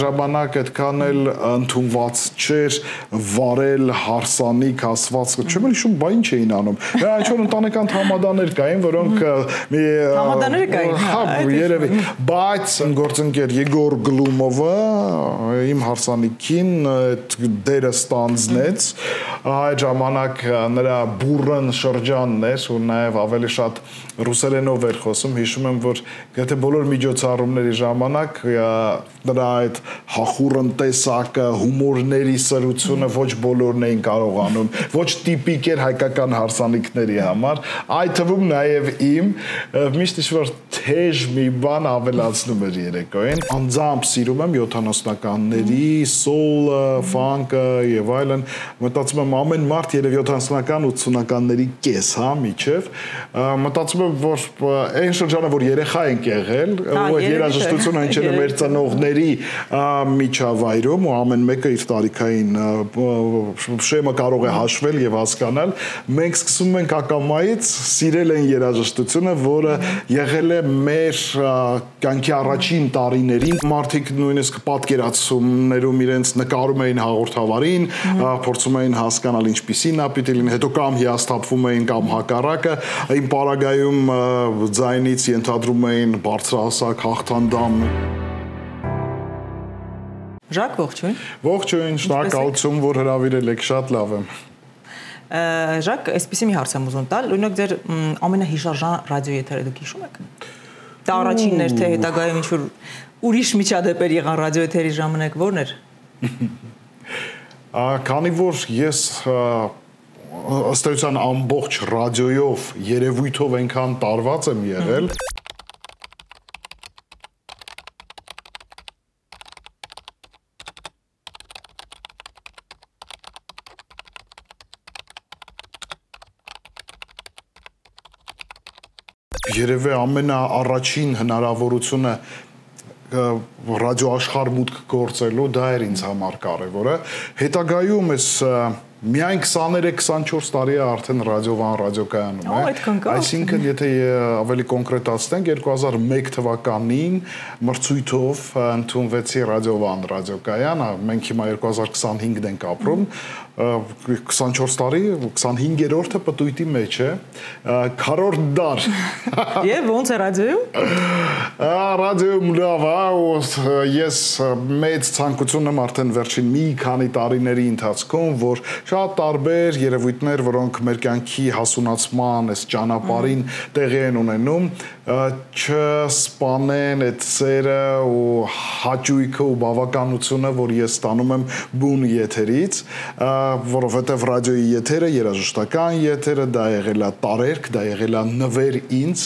ժամանակ այդքան էլ ընդունված չէր վարել հարսանիք ասված, չեմ հիշում, բա ինչ էին անում։ Այն ինչ որ ընտանեկան համադաներ կային, որոնք համադաները կային, երևի, բայց գործընկեր Եգոր Գլումովը իմ հարսանիքին այդ դերը ստանձնեց, այդ ժամանակ նրա բուրըն շրջանն էր ու նաև ավելի շատ ռուսերենով էր խոսում, հիշում եմ, որ եթե բոլոր միջոցառումների ժամանակ նրա այդ հախուռն տեսակը, հումորների սրությունը ոչ բոլորն էին կարողանում, ոչ տիպիկ էր հայկական հարսանիքների համար, այդ թվում նաև իմ միշտ ինչ-որ թեժ մի բան ավելացնում էր երեկոյին, անձամբ սիրում եմ 70-ականների սոլը, ֆանկը եւ այլն, մտածում եմ ամեն մարդ երև 70-ական 80-ականների կես, հա, միջև, մտածում եմ, որ այն շրջանը, որ երեխա ենք եղել, ու այդ երաժշտությունը հնչել է մեր ծնողների միջավայրում, ու ամեն մեկը իր տարիքային շեմը կարող է հաշվել եւ հասկանալ, մենք սկսում ենք ակամայից սիրել են երաժշտությունը, որը եղել է մեր կյանքի առաջին տարիներին, մարդիկ նույնիսկ պատկերացումներում իրենց նկարում էին հաղորդավարին, փորձում էին հասկանալ ինչպիսին նա պիտի լինի, հետո կամ հիասթափվում էին կամ հակառակը, իմ պարագայում ձայնից ենթադրում էին բարձրահասակ հաղթանդամ։ Ժակ, ողջույն։ Ողջույն, շնորհակալություն, որ հրավիրել եք, շատ լավ եմ։ Ժակ, այսպեսի մի հարց եմ ուզում տալ, օրինակ ձեր ամենահիշարժան ռադիոեթերը դուք հիշում եք։ Դա առաջինն էր, թե հետագայում ինչ-որ ուրիշ միջադեպեր եղան ռադիոեթերի ժամանակ, ո՞րն էր։ Քանի որ ես ըստ էության ամբողջ ռադիոյով, երևույթով այնքան տարված եմ եղել, երևի ամենաառաջին հնարավորությունը ռադիոաշխարհ մուտք գործելու դա էր ինձ համար կարևորը։ Հետագայում ես միայն 23-24 տարի է արդեն ռադիովան ռադիոկայանում է։ Այսինքն, եթե ավելի կոնկրետացնենք, 2001 թվականին մրցույթով ընդունվեցի ռադիովան ռադիոկայան, մենք հիմա 2025-ն ենք ապրում, 24 տարի, 25-րդը պտույտի մեջ է, քառորդ դար։ Եվ ոնց է ռադիոյում։ Ռադիոյում լավ է, ես մեծ ցանկություն եմ արդեն վերջին մի քանի տարիների ընթացքում, որ շատ տարբեր երևույթներ, որոնք մեր կյանքի հասունացման այս ճանապարհին տեղի են ունենում, չսպանեն այդ սերը ու հաճույքը ու բավականությունը, որ ես ստանում եմ բուն եթերից, որովհետև ռադիոյի եթերը, երաժշտական եթերը, դա եղել է տարերք, դա եղել է նվեր ինձ,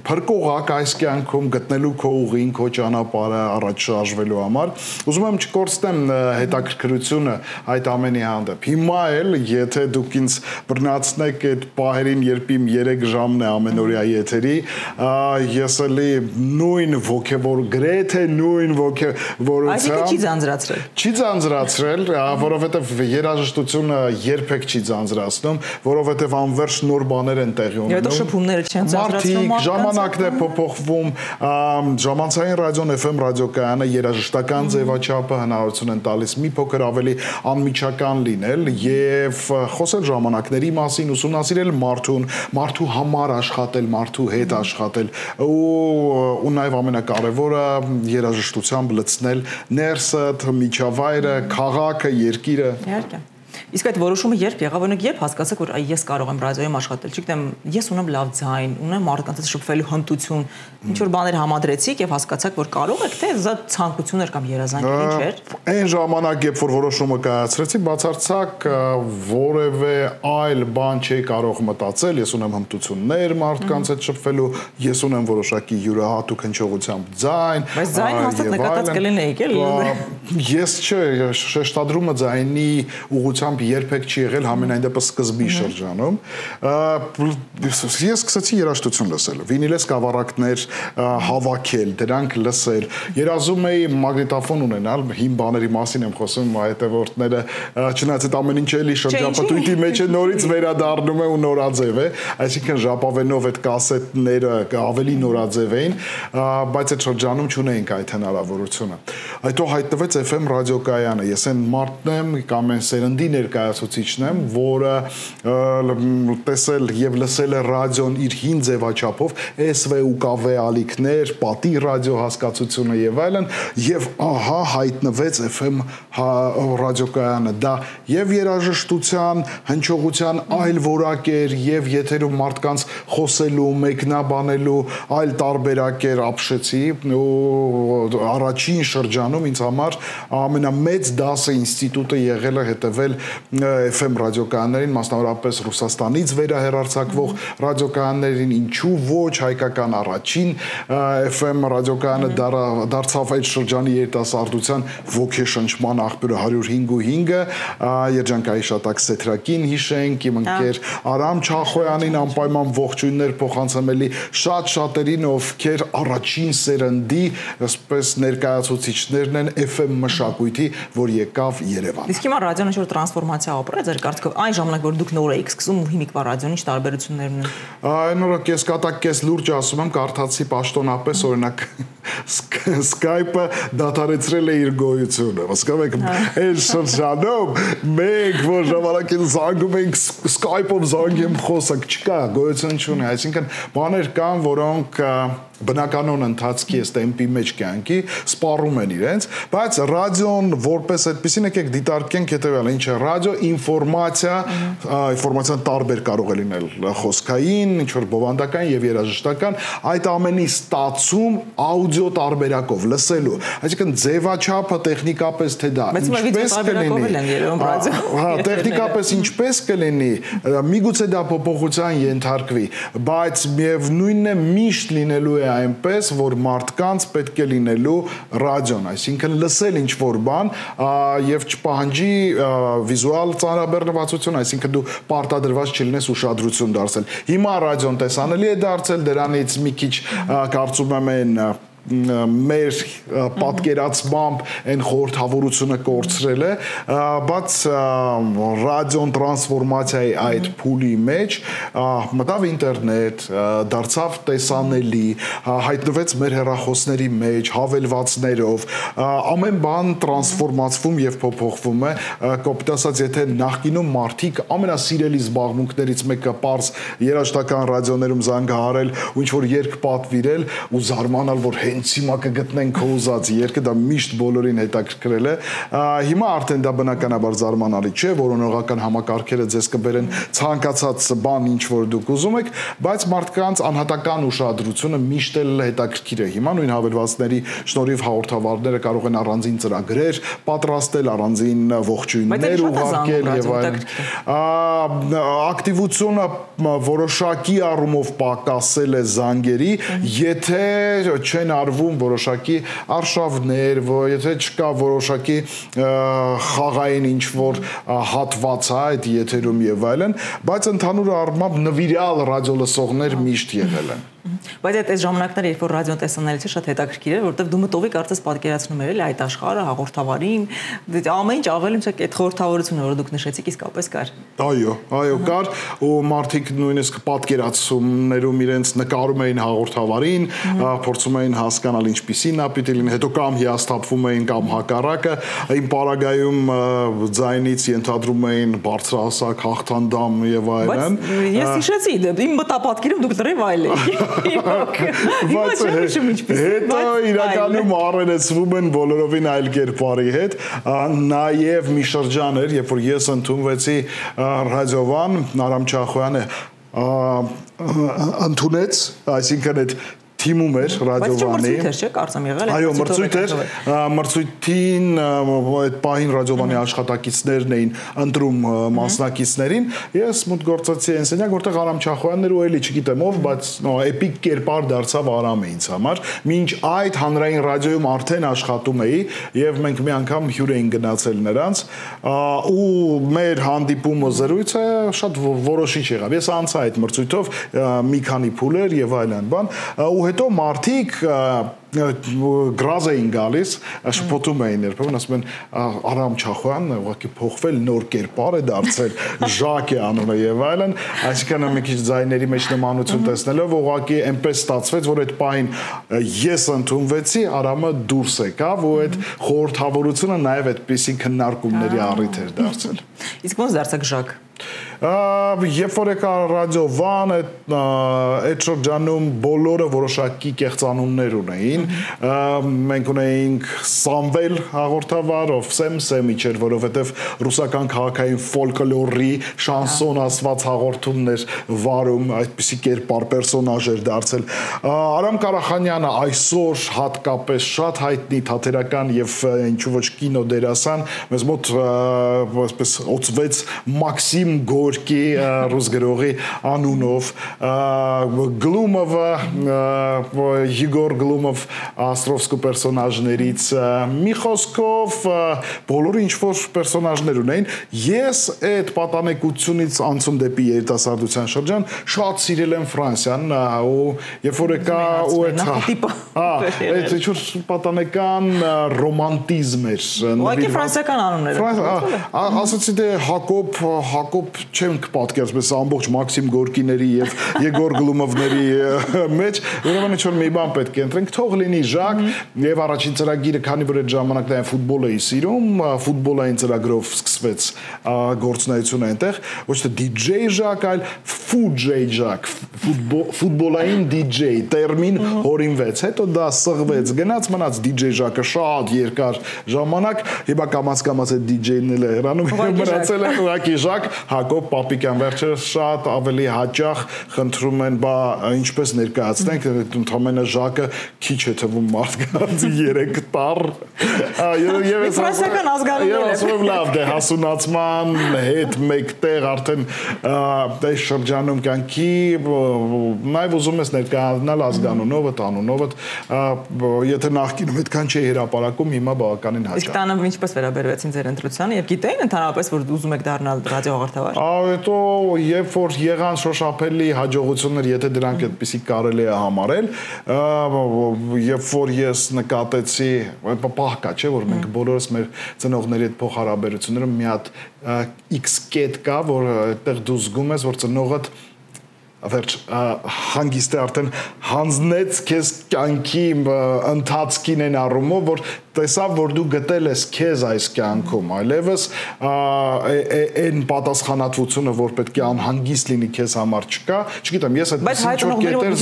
փրկողակ այս կյանքում գտնելու քո ուղին, քո ճանապարհը առաջ շարժվելու համար։ Ուզում եմ չկորցնեմ հետաքրքրությունը այդ ամենի հանդեպ։ Հիմա էլ, եթե դուք ինձ բռնացնեք այդ պահերին, երբ իմ 3 ժամն է ամենօրյա եթերի, ես էլի նույն ոգևոր, գրեթե նույն ոգևորությամբ։ Այսինքն չի ձանձրացրել։ Չի ձանձրացրել, որովհետև երաժշտությունը երբեք չի ձանձրացնում, որովհետև անվերջ նոր բաներ են տեղի ունենում։ Եվ շփումները չեն ձանձրացնում։ Մարդիկ, ժամանակն է փոփոխվում, ժամանցային ռադիոն, FM ռադիոկայանը երաժշտական ձևաչափը հնարավորություն են տալիս մի փոքր ավելի անմիջական լինել եւ խոսել ժամանակների մասին, ուսումնասիրել մարդու համար աշխատել, մարդու հետ աշխատել ու նաեւ ամենակարևորը երաժշտությամբ լցնել ներսդ, միջավայրը, քաղաքը, երկիրը։ Իհարկե։ Իսկ այդ որոշումը երբ եղավ, օրինակ երբ հասկացաք, որ ես կարող եմ ռադիոյում աշխատել, չգիտեմ, ես ունեմ լավ ձայն, ունեմ մարդկանց հետ շփվելու հմտություն, ինչ որ բաներ համադրեցիք եւ հասկացաք, որ կարող եք, թե դա ցանկություն էր կամ երազանք, ինչ էր։ Այն ժամանակ, երբ որ որոշումը կայացրեցի, բացարձակ որևէ այլ բան չի կարող մտածել, ես ունեմ հմտություններ մարդկանց հետ շփվելու, ես ունեմ որոշակի յուրահատուկ հնչողությամբ ձայն։ Բայց ձայնը հաստատ նկատած կլինեիք, էլի։ Ես չէ, շեշտադրումը ձայնի ուղղությամբ ուղղությամբ երբեք չի եղել համենայն դեպս սկզբի շրջանում։ Ես սկսեցի երաժշտություն լսել, վինիլե սկավառակներ հավաքել, դրանք լսել։ Երազում էի մագնիտոֆոն ունենալ, հին բաների մասին եմ խոսում, հետևորդները չնայած այդ ամեն ինչ էլի շրջապատույտի մեջ է նորից վերադառնում է ու նորաձև է, այսինքն ժապավենով այդ կասետները ավելի նորաձև էին, բայց այդ շրջանում չունեինք այդ հնարավորությունը։ Հետո հայտնվեց FM ռադիոկայանը, ես այն մարդն եմ կամ այն սերնդի ներկայացուցիչն եմ, որը տեսել եւ լսել է ռադիոն իր հին ձևաչափով, SV ու KV ալիքներ, պատի ռադիո հասկացությունը եւ այլն, եւ ահա հայտնվեց FM ռադիոկայանը, դա եւ երաժշտության, հնչողության այլ որակ էր եւ եթերում մարդկանց խոսելու, մեկնաբանելու այլ տարբերակ էր ապշեցի ու առաջին շրջանում ինձ համար ամենամեծ դասը ինստիտուտը եղել է հետևել FM ռադիոկայաններին, մասնավորապես Ռուսաստանից վերահեռարձակվող ռադիոկայաններին, ինչու ոչ հայկական առաջին FM ռադիոկայանը դարձավ այդ շրջանի երիտասարդության ոգեշնչման աղբյուրը 105.5-ը, երջանկայի շատակ Սեթրակին հիշենք, իմ ընկեր Արամ Չախոյանին անպայման ողջույններ փոխանցեմելի շատ-շատերին, ովքեր առաջին սերնդի, այսպես ներկայացուցիչներն են FM մշակույթի, որ եկավ Երևան։ Իսկ հիմա ռադիոն ինչ-որ տրանսֆորմացիա ապրեց, ձեր կարծիքով այն ժամանակ, որ դուք նոր եք սկսում ու հիմիկվա ռադիոն ինչ տարբերություններն են։ Այն օրը կես կատակ կես լուրջ ասում եմ, կարդացի պաշտոնապես, օրինակ Skype-ը դադարեցրել է իր գոյությունը։ Հասկանում եք, այս շրջանում մենք որ ժամանակին զանգում ենք Skype-ով զանգեմ խոսակ, չկա, գոյություն չունի, այսինքն բաներ կան, որոնք բնականon ընթացքի ստեմպի մեջ կյանքի սպառում են իրենց, բայց ռադիոն որպես այդպեսին եկեք դիտարկենք հետևյալը, ինչ է ռադիո ինֆորմացիա, ինֆորմացիան տարբեր կարող է լինել խոսքային, ինչ որ բովանդական եւ երաժշտական, այդ ամենի ստացում աուդիո տարբերակով լսելու, այսինքն ձևաչափը տեխնիկապես թե դա ինչպես կլինի, հա, տեխնիկապես ինչպես կլինի, միգուցե դա փոփոխության ենթարկվի, բայց միևնույնն է միշտ լինելու է այնպես, որ մարդկանց պետք է լինելու ռադիոն, այսինքն լսել ինչ-որ բան եւ չպահանջի վիզուալ ծանրաբեռնվածություն, այսինքն դու պարտադրված չլինես ուշադրություն դարձնել։ Հիմա ռադիոն տեսանելի է դարձել, դրանից մի քիչ կարծում եմ այն մեր պատկերացմամբ այն խորհրդավորությունը կորցրել է, բայց ռադիոն տրանսֆորմացիայի այդ փուլի մեջ մտավ ինտերնետ, դարձավ տեսանելի, հայտնվեց մեր հեռախոսների մեջ, հավելվածներով, ամեն բան տրանսֆորմացվում եւ փոփոխվում է, կոպիտ ասած, եթե նախկինում մարդիկ ամենասիրելի զբաղմունքներից մեկը պարզ երաժշտական ռադիոներում զանգահարել ու ինչ որ երգ պատվիրել ու զարմանալ, որ հենց հիմա կգտնենք քո ուզած երգը, դա միշտ բոլորին հետաքրքրել է։ Հիմա արդեն դա բնականաբար զարմանալի չէ, որոնողական համակարգերը ձեզ կբերեն ցանկացած բան, ինչ որ դուք ուզում եք, բայց մարդկանց անհատական ուշադրությունը միշտ էլ հետաքրքիր է։ Հիմա նույն հավելվածների շնորհիվ հաղորդավարները կարող են առանձին ծրագրեր պատրաստել, առանձին ողջույններ ուղարկել եւ այլն։ Ակտիվությունը որոշակի առումով պակասել է զանգերի, եթե չեն արվում որոշակի արշավներ, եթե չկա որոշակի խաղային ինչ-որ հատված այդ եթերում եւ այլն, բայց ընդհանուր առմամբ նվիրյալ ռադիոլսողներ միշտ եղել են։ Բայց այդ ժամանակները, երբ որ ռադիոն տեսանելիցը շատ հետաքրքիր էր, որովհետև դու մտովի կարծես պատկերացնում էր այդ աշխարհը, հաղորդավարին, ամեն ինչ ավելի միշտ այդ խորհրդավորությունը, որ դուք նշեցիք, իսկապես կար։ Այո, կար, ու մարդիկ նույնիսկ պատկերացումներում իրենց նկարում էին հաղորդավարին, փորձում էին հասկանալ ինչպիսին նա պիտի լինի, հետո կամ հիասթափվում էին կամ հակառակը, իմ պարագայում ձայնից ենթադրում էին բարձրահասակ, հաղթանդամ եւ այլն։ Բայց ես հիշեցի, իմ մտապատկերում դուք լրիվ այլ եք։ Հետո իրականում առերեսվում են բոլորովին այլ կերպարի հետ, նաև մի շրջան էր, երբ որ ես ընդունվեցի ռադիովան, Արամ Չախոյանը ընդունեց, այսինքն այդ թիմում էր ռադիովանի։ Բայց չէ, կարծեմ եղել է։ Այո, մրցույթ էր, մրցույթին այդ պահին ռադիովանի աշխատակիցներն էին ընտրում մասնակիցներին։ Ես մուտք գործեցի այն սենյակ, որտեղ Արամ Չախոյանն էր ու էլի չգիտեմ ով, բայց էպիկ կերպար դարձավ Արամը ինձ համար։ Մինչ այդ հանրային ռադիոյում արդեն աշխատում էի եւ մենք մի անգամ հյուր էին գնացել նրանց ու մեր հանդիպումը զրույցը շատ որոշիչ եղավ։ Ես անցա այդ մրցույթով մի քանի փուլեր եւ այլն բան ու հետո մարդիկ գրազ էին գալիս, շփոթում էին երբեմն, ասում են Արամ Չախոյանն ուղղակի փոխվել, նոր կերպար է դարձել, Ժակ է անունը եւ այլն, այսինքն մի քիչ ձայների մեջ նմանություն տեսնելով ուղղակի այնպես ստացվեց, որ այդ պահին ես ընդունվեցի, Արամը դուրս եկավ ու այդ խորհրդավորությունը նաեւ այդպիսի քննարկումների առիթ էր դարձել։ Իսկ ոնց դարձաք Ժակ։ Երբ որ եկա ռադիովան, այդ շրջանում բոլորը որոշակի կեղծանուններ ունեին, մենք ունեինք Սամվել հաղորդավար, ով Սեմիչ էր, որովհետև ռուսական քաղաքային ֆոլկլորի շանսոն ասված հաղորդումներ վարում, այդպիսի կերպար պերսոնաժ էր դարձել։ Արամ Կարախանյանը այսօր հատկապես շատ հայտնի թատերական եւ ինչու ոչ կինո դերասան, մեզ մոտ այսպես օծվեց Մաքսիմ Գորկի ռուս գրողի անունով, Գլումովը, Եգոր Գլումով Աստrovsky պերսոնաժներից, մի խոսքով բոլորը ինչ-որ պերսոնաժներ ունեին, ես այդ պատանեկությունից անցում դեպի երիտասարդության շրջան շատ սիրել եմ Ֆրանսիան ու երբ որ եկա ու այդ ինչ-որ պատանեկան ռոմանտիզմ էր։ Ուղղակի ֆրանսիական անուններ։ Ասացի դե Հակոբ չենք պատկերացնես ամբողջ Մաքսիմ Գորկիների եւ Եգոր Գլումովների մեջ, ուրեմն ինչ-որ մի բան պետք է ընտրենք, թող լինի Ժակ եւ առաջին ծրագիրը, քանի որ այդ ժամանակներն ֆուտբոլ էի սիրում, ֆուտբոլային ծրագրով սկսվեց գործունեությունը այնտեղ, ոչ թե DJ Ժակ, այլ Food Ժակ, ֆուտբոլային DJ տերմին հորինվեց, հետո դա սղվեց, գնաց մնաց DJ Ժակը շատ երկար ժամանակ, հիմա կամաց այդ DJ-ն էլ է հեռանում, մնացել է ուղղակի Ժակ, Հակոբ Պապիկյան վերջերս շատ ավելի հաճախ խնդրում են, բա ինչպես ներկայացնենք, ընդհանրապես Ժակը քիչ է թվում մարդկանց 3 տառ։ Եվ ֆրանսիական ազգանուններ։ Ասում եմ լավ, դե հասունացման հետ մեկտեղ արդեն այս շրջանում կյանքի նաև ուզում ես ներկայանալ ազգանունով, տանունով, եթե նախկինում այդքան չի հրապարակում, հիմա բավականին հաճախ։ Իսկ տանը ինչպես վերաբերվեցին ձեր ընտրությանը եւ գիտեին ընդհանրապես որ ուզում եք դառնալ ռադիոհաղորդավար։ Հետո երբ որ եղան շոշափելի հաջողություններ, եթե դրանք այդպեսի կարելի է համարել, երբ որ ես նկատեցի, պահ կա, չէ, որ մենք բոլորս մեր ծնողների հետ փոխհարաբերությունները մի հատ X կետ կա, որ այդտեղ դու զգում ես, որ ծնողդ վերջ հանգիստ է արդեն հանձնեց քեզ կյանքի ընթացքին են առումով, որ տեսավ, որ դու գտել ես քեզ այս կյանքում, այլևս այն պատասխանատվությունը, որ պետք է անհանգիստ լինի քեզ համար չկա, չգիտեմ, ես այդ ինչ-որ կետեր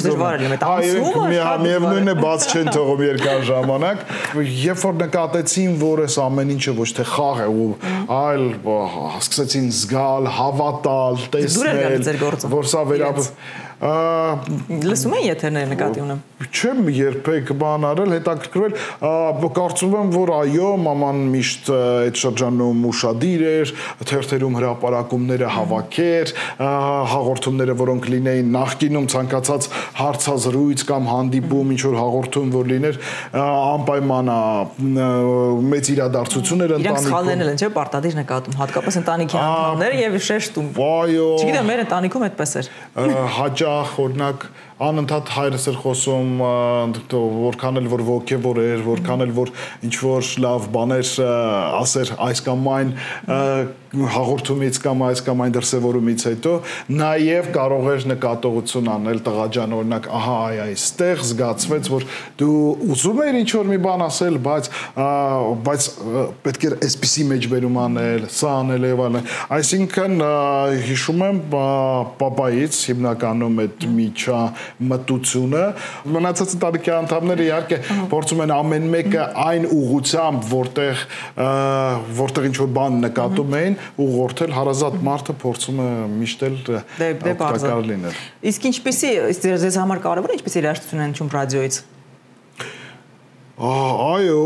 միևնույն է բաց չեն թողում երկար ժամանակ, երբ որ նկատեցին, որ այս ամեն ինչը ոչ թե խաղ է ու այլ սկսեցին զգալ, հավատալ, տեսնել, որ սա Լսում են եթերները նկատի ունեմ։ Չեմ երբեք բան արել, հետաքրքրվել, կարծում եմ, որ այո, մաման միշտ այդ շրջանում ուշադիր էր, թերթերում հրապարակումները հավաքեր, հաղորդումները, որոնք լինեին նախկինում ցանկացած հարցազրույց կամ հանդիպում, ինչ որ հաղորդում, որ լիներ, անպայման մեծ իրադարձություն էր ընտանիքում։ Իրանք սխալներն են, չէ՞, պարտադիր նկատում, հատկապես ընտանիքի անդամները եւ շեշտում։ Այո։ Չգիտեմ, մեր ընտանիքում այդպես էր։ Հաճախ օրինակ անընդհատ հայրս էր խոսում, որքան էլ որ ոգևոր էր, որքան էլ որ ինչ որ լավ բաներ ասեր այս կամ այն հաղորդումից կամ այս կամ այն դրսևորումից հետո նաև կարող էր նկատողություն անել տղա ջան, օրինակ, ահա այստեղ զգացվեց, որ դու ուզում ես ինչ որ մի բան ասել, բայց պետք է այսպիսի մեջբերում անել, սա անել եւ այլն։ Այսինքն հիշում եմ պապայից հիմնականում այդ մտությունը։ Մնացած ընտանիքի անդամները իհարկե փորձում են ամեն մեկը այն ուղղությամբ, որտեղ ինչ որ բան նկատում էին, ուղղորդել, հարազատ մարդը փորձում է միշտ էլ օգտակար լինել։ Իսկ ինչպեսի ձեզ համար կարևոր է ինչպեսի երաժշտություն են հնչում ռադիոից։ Այո,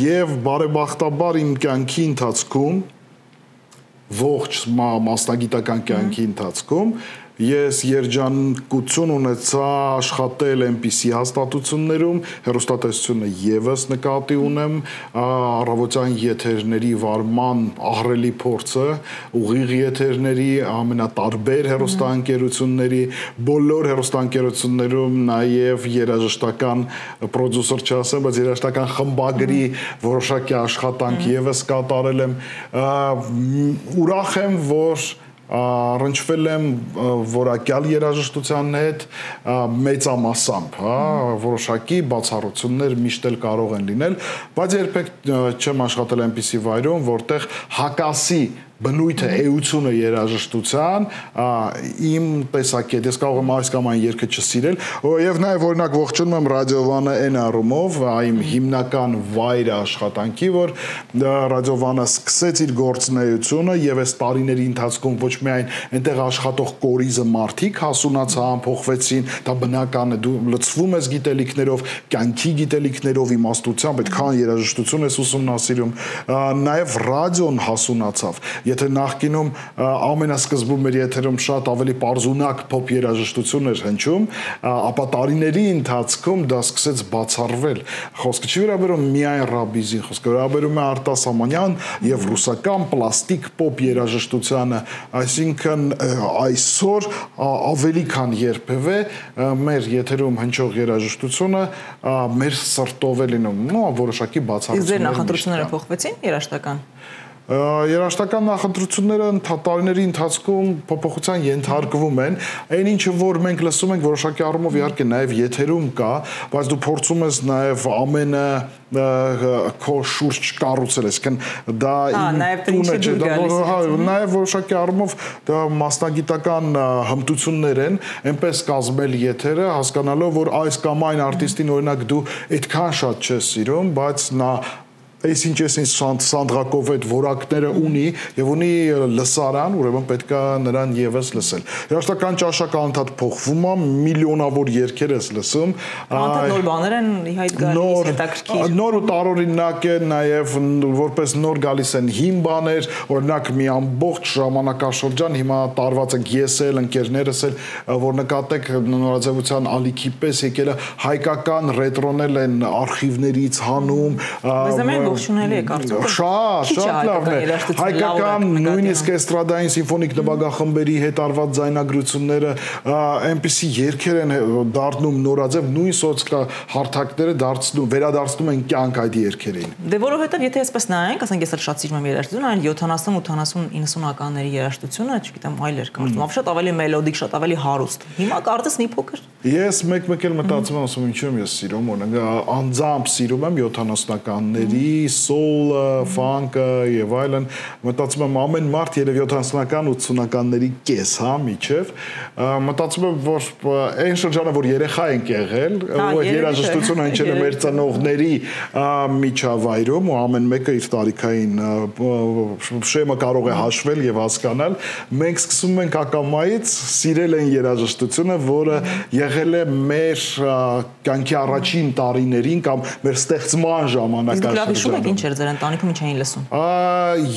եւ բարեբախտաբար իմ կյանքի ընթացքում ողջ մասնագիտական կյանքի ընթացքում ես երջանկություն ունեցա աշխատել այնպիսի հաստատություններում, հեռուստատեսությունը եւս նկատի ունեմ, առավոտյան եթերների վարման ահռելի փորձը, ուղիղ եթերների ամենատարբեր հեռուստաընկերությունների, բոլոր հեռուստաընկերություններում նաեւ երաժշտական պրոդյուսեր չասեմ, բայց երաժշտական խմբագրի որոշակի աշխատանք եւս կատարել եմ, ուրախ եմ, որ առնչվել եմ որակյալ երաժշտության հետ մեծամասամբ, որոշակի բացառություններ միշտ էլ կարող են լինել, բայց երբեք չեմ աշխատել այնպիսի վայրում, որտեղ հակասի բնույթը էությունը երաժշտության իմ տեսակետ, ես կարող եմ այս կամ այն երգը չսիրել, եւ նաեւ օրինակ ողջունում եմ ռադիովանը այն առումով, իմ հիմնական վայրը աշխատանքի, որ ռադիովանը սկսեց իր գործունեությունը եւ այս տարիների ընթացքում ոչ միայն այնտեղ աշխատող կորիզը մարդիկ հասունացան, փոխվեցին, դա բնական է, դու լցվում ես գիտելիքներով, կյանքի գիտելիքներով, իմաստությամբ, այդքան երաժշտություն ես ուսումնասիրում, նաեւ ռադիոն հասունացավ։ Եթե նախկինում ամենասկզբում մեր եթերում շատ ավելի պարզունակ փոփ երաժշտություն էր հնչում, ապա տարիների ընթացքում դա սկսեց բացառվել։ Խոսքը չի վերաբերում միայն ռաբիզին, խոսքը վերաբերում է արտասահմանյան եւ ռուսական պլաստիկ փոփ երաժշտությանը, այսինքն այսօր ավելի քան երբևէ մեր եթերում հնչող երաժշտությունը մեր սրտով է լինում, որոշակի բացառություններ։ Իսկ ձեր նախընտրությունները փոխվեցին երաժշտական։ Երաժշտական նախընտրությունները տարիների ընթացքում փոփոխության ենթարկվում են, այն ինչը որ մենք լսում ենք որոշակի առումով իհարկե նաև եթերում կա, բայց դու փորձում ես նաև ամենը քո շուրջ կառուցել, այսինքն դա տունը չէ, նաև որոշակի առումով դա մասնագիտական հմտություններ են, այնպես կազմել եթերը, հասկանալով որ այս կամ այն արտիստին օրինակ դու այդքան շատ չես սիրում, բայց նա Այսինչ Սանդրակով այդ որակները ունի եւ ունի լսարան, ուրեմն պետք է նրան եւս լսել։ Երաժշտական ճաշակը անդադ փոխվում է, միլիոնավոր երգեր ես լսում։ Անդադ նոր բաներ են իհայտ գալիս, հետաքրքիր։ Նոր ու տարօրինակ է նաեւ որպես նոր գալիս են հին բաներ, օրինակ մի ամբողջ ժամանակաշրջան հիմա տարված ենք ես էլ, ընկերներս էլ, որ նկատեք նորաձևության ալիքի պես եկել է հայկական ռետրոնել են արխիվներից հանում, Շունելի է կարծում։ Շատ լավն է։ Հայկական նույնիսկ էստրադային սիմֆոնիկ նվագախմբերի հետ արված ձայնագրությունները այնպիսի երգեր են դառնում նորաձև, նույն սոցկա հարթակները վերադարձնում են կյանք այդ երգերին։ Դե որովհետև եթե այսպես նայենք, ասենք ես էլ շատ սիրում եմ երաժշտություն, այն 70-80-90-90-ականների երաժշտությունը, չգիտեմ, այլ էր կարծում, շատ ավելի մելոդիկ, շատ ավելի հարուստ։ Հիմա կարծես մի փոքր։ Ես մեկ-մեկ էլ մտածում եմ, ասում ինչու եմ ես սիրում, օրինակ անձամբ սիրում եմ 70-ականների սոուլը, ֆանկը եւ այլն, մտածում եմ ամեն մարդ երևի 70-ական 80-ականների կես, հա, միջև, մտածում եմ որ այն շրջանը որ երեխա ենք եղել, ու այդ երաժշտությունը հնչել է մեր ծնողների միջավայրում ու ամեն մեկը իր տարիքային շեմը կարող է հաշվել եւ հասկանալ, մենք սկսում ենք ակամայից սիրել են երաժշտությունը, որը եղել է մեր կյանքի առաջին տարիներին կամ մեր ստեղծման ժամանակաշրջանում։ Ինչ էր ձեր ընտանիքում ինչ էին լսում։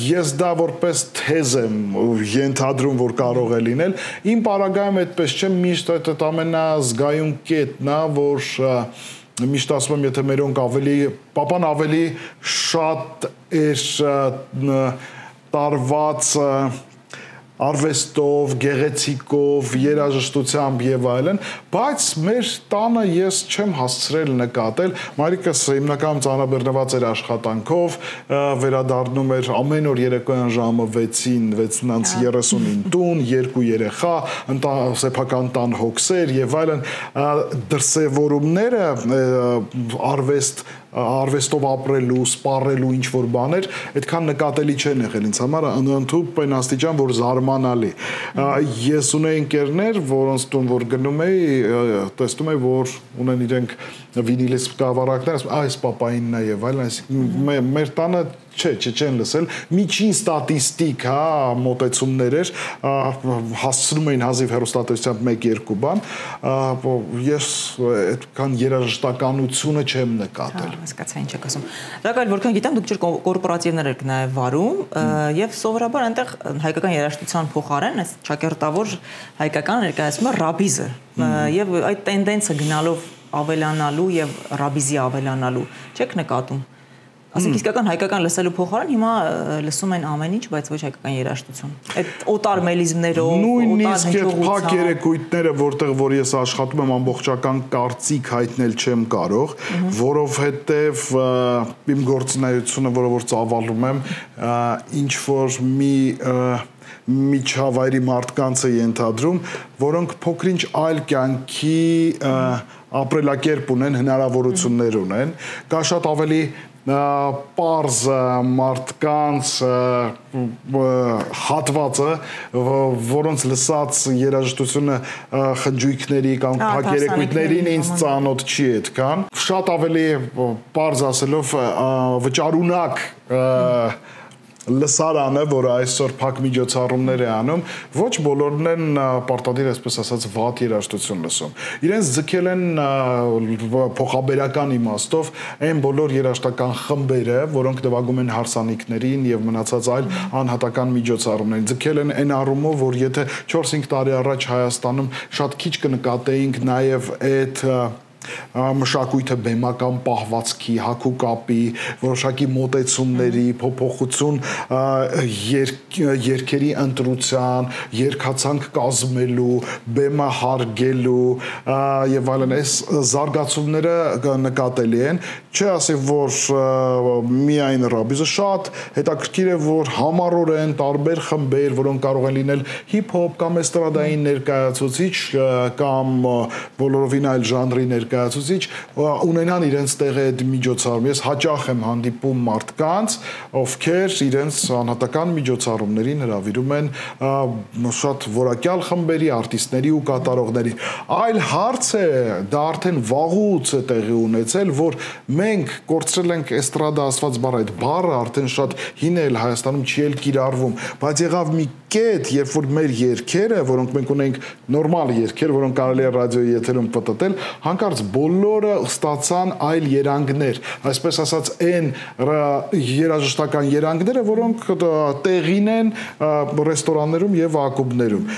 Ես դա որպես թեզ եմ ենթադրում, որ կարող է լինել։ Իմ պարագայում այդպես չէ, միշտ այդ ամենազգայուն կետն է, որ միշտ ասում եմ, եթե մերոնք պապան ավելի շատ էր տարված արվեստով, գեղեցիկով, երաժշտությամբ եւ այլն, բայց մեր տանը ես չեմ հասցրել նկատել, մայրիկս հիմնականում ծանրաբեռնված էր աշխատանքով, վերադառնում էր ամեն օր երեկոյան ժամը 6-ին, 6:30-ին տուն, 2 երեխա, սեփական տան հոգսեր եւ այլն, դրսևորումները արվեստ արվեստով ապրելու, սպառելու ինչ որ բաներ, այդքան նկատելի չեն եղել ինձ համար, ընդհանուր այն աստիճան, որ զարմանալի։ Ես ունեի ընկերներ, որոնց տուն որ գնում էի, տեսնում էի, որ ունեն իրենք վինիլի սկավառակներ, այս պապայինն է եւ այլն, այսինքն մեր տանը չեն լսել, միջին ստատիստիկ, մոտեցումներ էր, հասցնում էին հազիվ հեռուստատեսությամբ 1-2 բան, ես այդքան երաժշտականությունը չեմ նկատել։ Հասկացա ինչ եք ասում։ Դրական որքան գիտեմ, դուք ջուր կորպորատիվներ եք նաև վարում, եւ սովորաբար այնտեղ հայկական երաժշտության փոխարեն այս ճակերտավոր հայկական ներկայացումը ռաբիզը եւ այդ տենդենսը գնալով ավելանալու եւ ռաբիզի ավելանալու չեք նկատում։ Ասենք իսկական հայկական լսելու փոխարեն հիմա լսում են ամեն ինչ, բայց ոչ հայկական երաժշտություն։ Այդ օտար մելիզմներով, նույնիսկ այդ փակ երեկույթները, որտեղ որ ես աշխատում եմ, ամբողջական կարծիք հայտնել չեմ կարող, որովհետև իմ գործունեությունը, որը որ ծավալում եմ, ինչ որ միջավայրի մարդկանց է ենթադրում, որոնք փոքրինչ այլ կյանքի ապրելակերպ ունեն, հնարավորություններ ունեն, կա շատ ավելի պարզ մարդկանց հատվածը, որոնց լսած երաժշտությունը խնջույքների կամ փակ երեկույթներին ինձ ծանոթ չի այդքան, շատ ավելի պարզ ասելով վճարունակ լսարանը, որը այսօր փակ միջոցառումներ է անում, ոչ բոլորն են պարտադիր, այսպես ասած, վատ երաժշտություն լսում։ Իրենց ձգել են փոխաբերական իմաստով այն բոլոր երաժշտական խմբերը, որոնք նվագում են հարսանիքներին եւ մնացած այլ անհատական միջոցառումներին։ Ձգել են այն առումով, որ եթե 4-5 տարի առաջ Հայաստանում շատ քիչ կնկատեինք նաեւ այդ մշակույթը բեմական պահվածքի, հագուկապի, որոշակի մոտեցումների, փոփոխություն երգերի ընտրության, երգացանք կազմելու, բեմը հարգելու եւ այլն, այս զարգացումները նկատելի են, չի ասի, որ միայն ռաբիզը շատ հետաքրքիր է, որ համառորեն տարբեր խմբեր, որոնք կարող են լինել հիփ-հոփ կամ էստրադային ներկայացուցիչ կամ բոլորովին այլ ժանրի ներկայացուցիչ ունենան իրենց տեղը այդ միջոցառում։ Ես հաճախ եմ հանդիպում մարդկանց, ովքեր իրենց անհատական միջոցառումներին հրավիրում են շատ որակյալ խմբերի, արտիստների ու կատարողների։ Այլ հարց է, դա արդեն վաղուց է տեղի ունեցել, որ մենք կորցրել ենք էստրադա ասված բառը, այդ բառը արդեն շատ հին է Հայաստանում չի էլ կիրառվում, բայց եղավ մի կետ, երբ որ մեր երգերը, որոնք մենք ունենք նորմալ երգեր, որոնք կարելի է ռադիոյի եթերում պտտել, հանկարծ բոլորը ստացան այլ երանգներ, այսպես ասած այն երաժշտական երանգները, որոնք տեղին են ռեստորաններում եւ ակումբներում։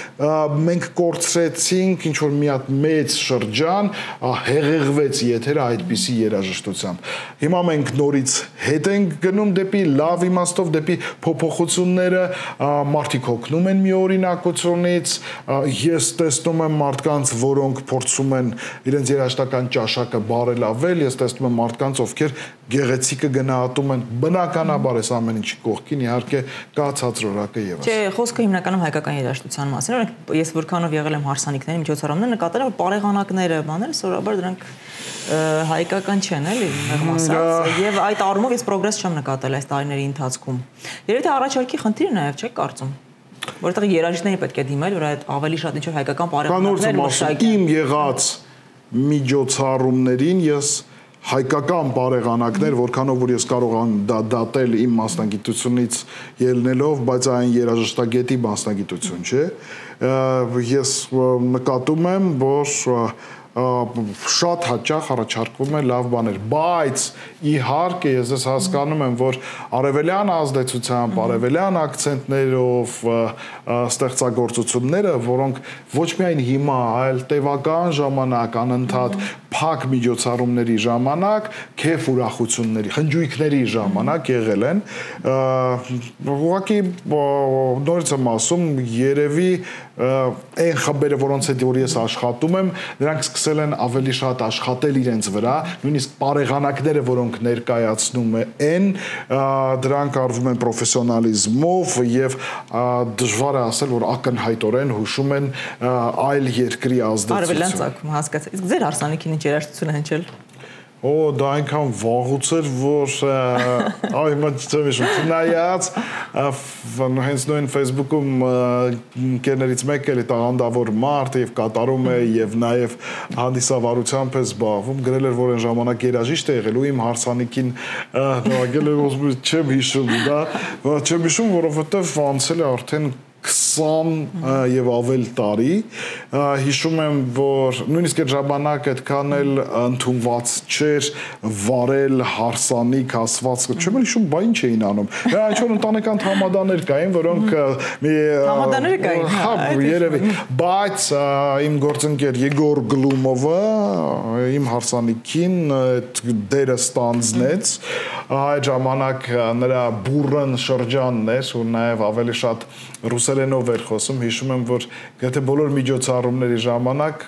Մենք կորցրեցինք ինչ որ մի հատ մեծ շրջան, հեղեղվեց եթերը այդպիսի երաժշտությամբ։ Հիմա մենք նորից հետ ենք գնում դեպի լավ իմաստով, դեպի փոփոխությունները, մարդիկ օգնում են մի օրինակությունից, ես տեսնում եմ մարդկանց, որոնք փորձում են իրենց երաժշտական ճաշակը բարելավել, ես տեսնում եմ մարդկանց, ովքեր գեղեցիկը գնահատում են, բնականաբար այս ամեն ինչի կողքին իհարկե կա ցածրորակը եւս։ Չէ, խոսքը հիմնականում հայկական երաժշտության մասին է, ես որքանով եղել եմ հարսանիքների միջոցառումներ, նկատել եմ, որ պարեղանակները, բաները սովորաբար դրանք հայկական չեն, էլի, մեղմ ասած, եւ այդ առումով ես պրոգրես չեմ նկատել այս տարիների ընթացքում։ Երբ թե առաջարկի խնդիրը նաեւ չեք կարծում, որտեղ երաժիշտներին պետք է դիմել, որ այդ ավելի շատ ինչ-որ հայկական պարեղանակներ մշակեն։ Իմ եղած միջոցառումներին ես հայկական պարեղանակներ, որքանով որ ես կարող եմ դատել իմ մասնագիտությունից ելնելով, բայց այն երաժշտագետի մասնագիտություն չէ, ես նկատում եմ, որ շատ հաճախ առաջարկվում է լավ բաներ, բայց իհարկե ես հասկանում եմ, որ արևելյան ազդեցությամբ, արևելյան ակցենտներով ստեղծագործությունները, որոնք ոչ միայն հիմա, այլ տևական ժամանակ անընդհատ փակ միջոցառումների ժամանակ, քեֆ ուրախությունների, խնջույքների ժամանակ եղել են, ուղղակի նորից եմ ասում, երևի այն խմբերը, որոնց հետ որ ես աշխատում եմ, նրանք սկսել են ավելի շատ աշխատել իրենց վրա, նույնիսկ պարեղանակները, որոնք ներկայացնում են, դրանք արվում են պրոֆեսիոնալիզմով եւ դժվար է ասել, որ ակնհայտորեն հուշում են այլ երկրի ազդեցություն։ Արևելյան ծագում, հասկացա։ Իսկ ձեր հարսանիքին ինչ երաժշտություն է հնչել։ դա այնքան վաղուց էր, որ այ չեմ հիշում, չնայած հենց նույն Facebook-ում ընկերներից մեկը էլի տաղանդավոր մարդ եւ կատարում է եւ նաեւ հանդիսավարությամբ է զբաղվում, գրել էր, որ այն ժամանակ երաժիշտ է եղել ու իմ հարսանիքին նվագել էր, ոսում չեմ հիշում, չեմ հիշում, որովհետեւ անցել է արդեն 20 եւ ավել տարի հիշում եմ որ նույնիսկ այդ ժամանակ այդքան էլ ընդունված չէր վարել հարսանիք ասված չեմ հիշում բա ինչ էին անում ինչ որ ընտանեկան համադաներ կային որոնք համադաներ կային հա երևի բայց իմ գործընկեր Եգոր Գլումովը իմ հարսանիքին այդ դերը ստանձնեց այդ ժամանակ նրա բուրըն շրջանն էր ու նաեւ ավելի շատ ռուսերենով էր խոսում, հիշում եմ, որ եթե բոլոր միջոցառումների ժամանակ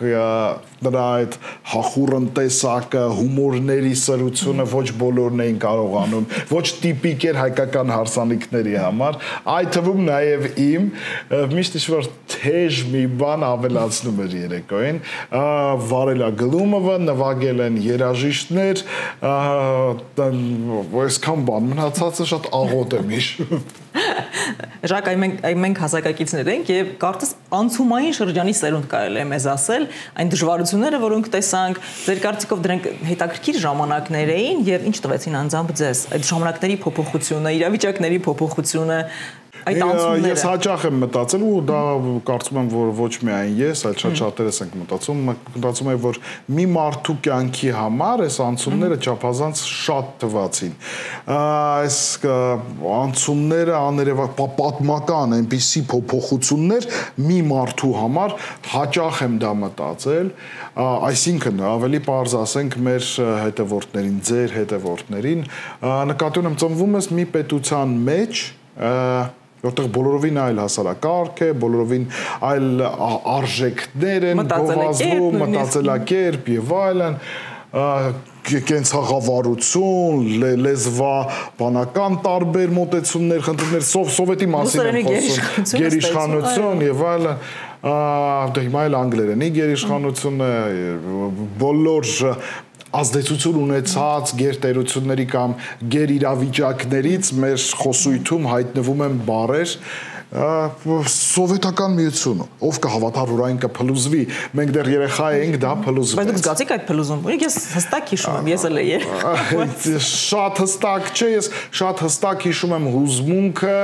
նրա այդ հախուռն տեսակը, հումորների սրությունը ոչ բոլորն էին կարողանում, ոչ տիպիկ էր հայկական հարսանիքների համար, այդ թվում նաև իմ միշտ ինչ-որ թեժ մի բան ավելացնում էր երեկոյին, Վարելա Գլումովը, նվագել են երաժիշտներ, այսքան բան, մնացածը շատ աղոտ եմ հիշում։ Ժակ, մենք հասակակիցներ ենք եւ կարծես անցումային շրջանի սերունդ կարելի է մեզ ասել, այն դժվարությունները, որոնք տեսանք, ձեր կարծիքով դրանք հետաքրքիր ժամանակներ էին եւ ինչ տվեցին անձամբ ձեզ, այդ ժամանակների փոփոխությունը, իրավիճակների փոփոխությունը այդ անցումները։ Ես հաճախ եմ մտածել ու դա կարծում եմ որ ոչ միայն ես, այլ շատ շատերս ենք մտածում եմ որ մի մարդու կյանքի համար այս անցումները չափազանց շատ թվացին։ Այս անցումները պատմական այնպիսի փոփոխություններ մի մարդու համար հաճախ եմ դա մտածել, այսինքն ավելի պարզ ասենք մեր հետևորդներին, ձեր հետևորդներին, նկատի ունեմ ծնվում ես մի պետության մեջ որտեղ բոլորովին այլ հասարակարգ է, բոլորովին այլ արժեքներ են գովազդում, մտածելակերպ եւ այլն, կենցաղավարություն, լեզվաբանական տարբեր մոտեցումներ, խնդիրներ, սովետի մասին եմ խոսում, գերիշխանություն եւ այլն, հիմա էլ անգլերենի գերիշխանությունը, բոլոր ազդեցություն ունեցած գերտերությունների կամ գերիրավիճակներից մեր խոսույթում հայտնվում են բառեր սովետական միությունը ով կհավատար որ այն կփլուզվի մենք դեռ երեխա ենք դա փլուզվեց բայց դուք զգացիք այդ փլուզումը ես հստակ հիշում եմ ես էլ շատ հստակ չէ ես շատ հստակ հիշում եմ հուզմունքը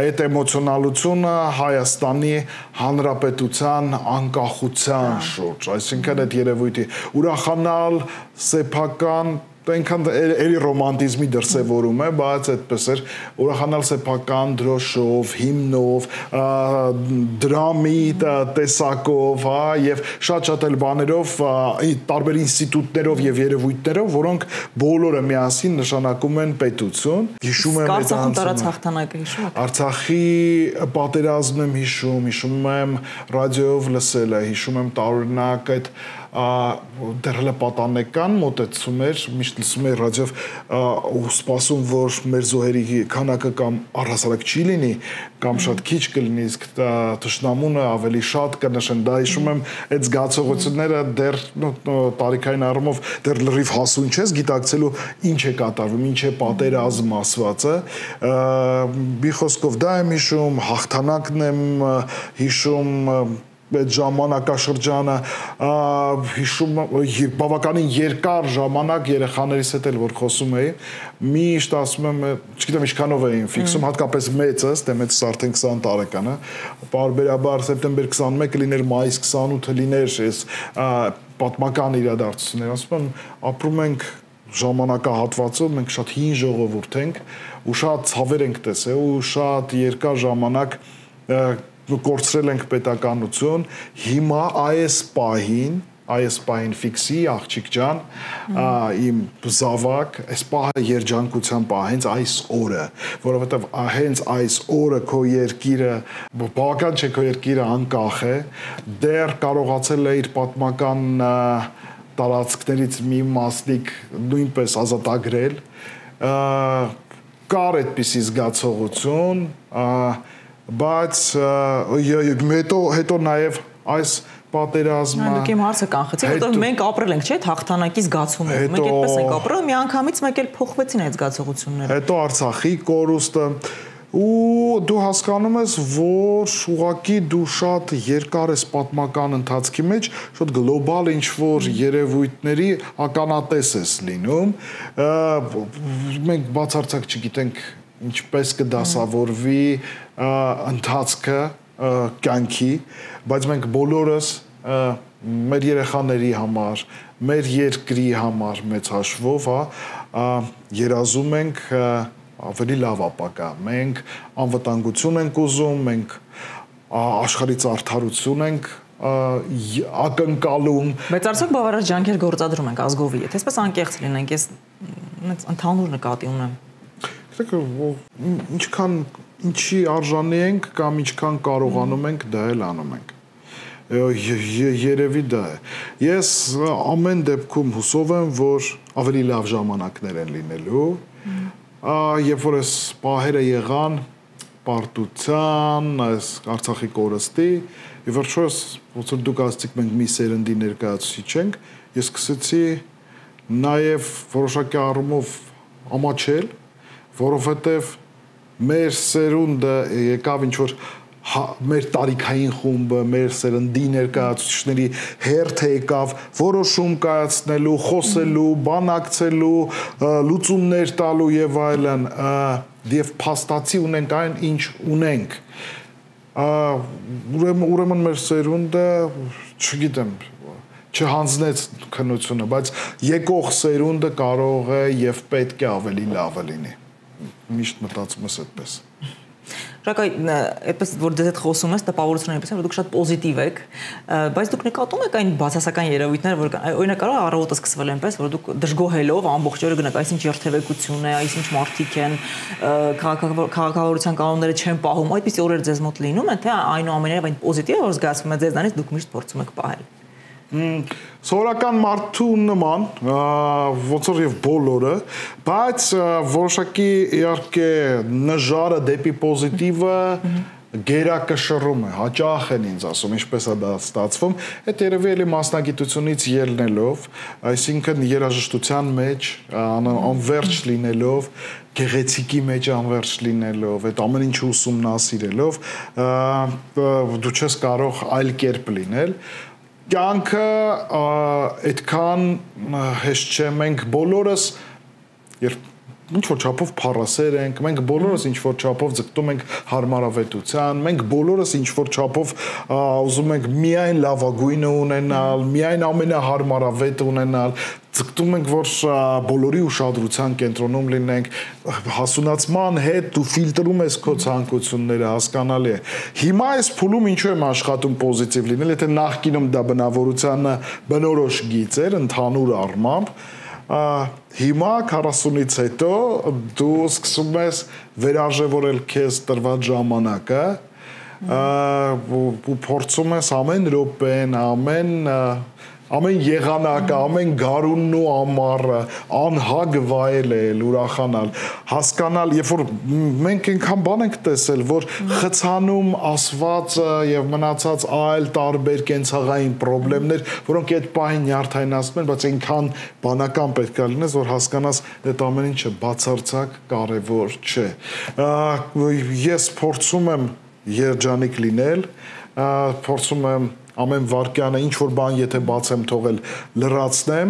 այդ էմոցիոնալությունը Հայաստանի Հանրապետության անկախության շուրջ այսինքն այդ երևույթի ուրախանալ սեփական այնքան էլի ռոմանտիզմի դրսևորում է, բայց այդպես էր ուրախանալ սեփական դրոշով, հիմնով, դրամի տեսակով, եւ շատ-շատ էլ բաներով, տարբեր ինստիտուտներով եւ երևույթներով, որոնք բոլորը միասին նշանակում են պետություն։ Հիշում եմ այդ հաղթանակը հիշում եք։ Արցախի պատերազմն եմ հիշում եմ ռադիոյով լսելը, հիշում եմ տարօրինակ այդ դեռ հələ պատանեկան մոտեցում էր, միշտ լսում էի ռադիոյով ու սպասում, որ մեր զոհերի քանակը կամ առհասարակ չի լինի, կամ շատ քիչ կլինի, իսկ թշնամունը ավելի շատ կնշեն, դա հիշում եմ այդ զգացողությունները դեռ տարիքային առումով դեռ լրիվ հասուն չես գիտակցելու ինչ է կատարվում, ինչ է պատերազմ ասվածը, մի խոսքով դա եմ հիշում, հաղթանակն եմ հիշում այդ ժամանակաշրջանը հիշում բավականին երկար ժամանակ երեխաներիս հետ էլ որ խոսում էի միշտ ասում եմ չգիտեմ ինչքանով էին ֆիքսում հատկապես մեծս դե մեծս արդեն 20 տարեկան է բարբերաբար սեպտեմբեր 21-ը լիներ մայիս 28-ը լիներ այս պատմական իրադարձություններ ասում եմ ապրում ենք ժամանակահատվածում մենք շատ հին ժողովուրդ ենք ու շատ ցավեր ենք տեսել ու շատ երկար ժամանակ կորցրել ենք պետականություն, հիմա այս պահին ֆիքսի աղջիկ ջան, իմ զավակ, այս պահը երջանկության պահ, հենց այս օրը, որովհետև հենց այս օրը քո երկիրը, բավական չէ քո երկիրը անկախ է, դեռ կարողացել է իր պատմական տարածքներից մի մասնիկ նույնպես ազատագրել, կար այդպիսի զգացողություն, բայց հետո նաև այս պատերազմը։ Դուք իմ հարցը կանխեցիք, որտեղ մենք ապրել ենք, չէ՞, հաղթանակի զգացումով։ Մենք այդպես ենք ապրել, միանգամից մեկ էլ փոխվեցին այդ զգացողությունները։ Հետո Արցախի կորուստը ու դու հասկանում ես, որ ուղղակի դու շատ երկար ես պատմական ընթացքի մեջ, շատ գլոբալ ինչ-որ երևույթների ականատես ես լինում։ Մենք բացարձակ չգիտենք ինչպես կդասավորվի ընթացքը կյանքի, բայց մենք բոլորս մեր երեխաների համար, մեր երկրի համար մեծ հաշվով, երազում ենք ավելի լավ ապագա։ Մենք անվտանգություն ենք ուզում, մենք աշխարհից արդարություն ենք ակնկալում։ Բայց արդյոք բավարար ջանքեր գործադրում ենք ազգովի, եթե այսպես անկեղծ լինենք, ես ընդհանուր նկատի ունեմ։ Ինչքան ինչի արժանի ենք կամ ինչքան կարողանում ենք, դա էլ անում ենք։ Երևի դա է։ Ես ամեն դեպքում հուսով եմ, որ ավելի լավ ժամանակներ են լինելու։ Երբ որ այս պահերը եղան պարտության, այս Արցախի կորստի, ի վերջո ոնց որ դուք ասացիք, մենք մի սերնդի ներկայացուցիչ ենք, ես սկսեցի նաև որոշակի առումով ամաչել, որովհետև մեր սերունդը եկավ ինչ-որ մեր տարիքային խումբը, մեր սերնդի ներկայացուցիչների հերթը եկավ որոշում կայացնելու, խոսելու, բանակցելու, լուծումներ տալու եւ այլն, եւ փաստացի ունենք այն, ինչ ունենք։ Ուրեմն մեր սերունդը, չգիտեմ, չհանձնեց քննությունը, բայց եկող սերունդը կարող է եւ պետք է ավելի լավը լինի։ Միշտ մտածում ես այդպես։ Շնորհակալ, այդպես որ դες հետ խոսում ես, տպավորություն այնպես որ դուք շատ պոզիտիվ եք, բայց դուք նկատում եք այն բացասական երևույթները, որ օրինակ կարող է առավոտը սկսվել այնպես, որ դուք դժգոհելով ամբողջ օրը գնաք, այսինչ երթևեկություն է, այսինչ մարդիկ են, քաղաքավարության կանոնները չեն պահում, այդպիսի օրեր ձեզ մոտ լինում են, թե այնուամենայնիվ այն պոզիտիվը, որ զգացվում է ձեզանից, դուք միշտ փորձում եք պահել։ Սովորական մարդու նման, ոնց որ եւ բոլորը, բայց որոշակի իհարկե նժարը դեպի պոզիտիվը գերակշռում է, հաճախ են ինձ ասում, ինչպես է դա ստացվում, այդ երևի էլի մասնագիտությունից ելնելով, այսինքն երաժշտության մեջ անverջ լինելով, գեղեցիկի մեջ անverջ լինելով, այդ ամեն ինչը ուսումնասիրելով, դու չես կարող այլ կերպ լինել։ Կյանքը այդքան հեշտ չէ, մենք բոլորս ինչ-որ չափով փառասեր ենք, մենք բոլորս ինչ-որ չափով ձգտում ենք հարմարավետության, մենք բոլորս ինչ-որ չափով ուզում ենք միայն լավագույնը ունենալ, միայն ամենահարմարավետը ունենալ, ձգտում ենք, որ բոլորի ուշադրության կենտրոնում լինենք, հասունացման հետ դու ֆիլտրում ես քո ցանկությունները, հասկանալի է։ Հիմա այս փուլում ինչու եմ աշխատում պոզիտիվ լինել, եթե նախկինում դա բնավորությանը բնորոշ գիծ էր, ընդհանուր առմամբ, հիմա 40-ից հետո դու սկսում ես վերարժևորել քեզ տրված ժամանակը ու փորձում ես ամեն րոպեն, ամեն եղանակը, ամեն գարունն ու ամառը անհագ վայելել, ուրախանալ, հասկանալ, երբ որ մենք այնքան բան ենք տեսել, որ խցանում ասվածը եւ մնացած այլ տարբեր կենցաղային խնդիրներ, որոնք այդ պահին նյարդայնացնում են, բայց այնքան բանական պետք է լինես, որ հասկանաս այդ ամեն ինչը բացարձակ կարեւոր չէ։ Ես փորձում եմ երջանիկ լինել, փորձում եմ ամեն վարկյանը ինչ-որ բան եթե բաց եմ թողել լրացնեմ,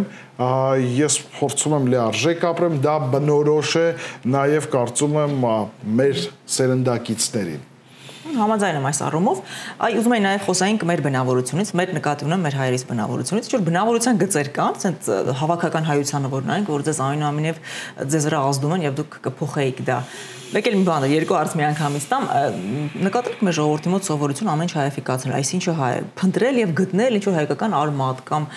ես փորձում եմ լիարժեք ապրեմ, դա բնորոշ է նաև կարծում եմ մեր սերնդակիցներին։ Համաձայն եմ այս առումով, ուզում եմ նաև խոսենք մեր բնավորությունից, մեր նկատի ունեմ մեր հայերիս բնավորությունից, ինչ որ բնավորության գծեր կան, ասենց հավաքական հայությանը որ նայենք, որ ձեզ այնուամենայնիվ ձեզ վրա ազդում են եւ դուք կփոխեիք դա։ Մեկ էլ մի բան է, երկու արդ միանգամից տամ, նկատենք մեր ժողովրդի մոտ սովորություն ամեն ինչ հայաֆիկացնել, այսինչը հայ փնտրել եւ գտնել ինչ որ հայկական արմատ կամ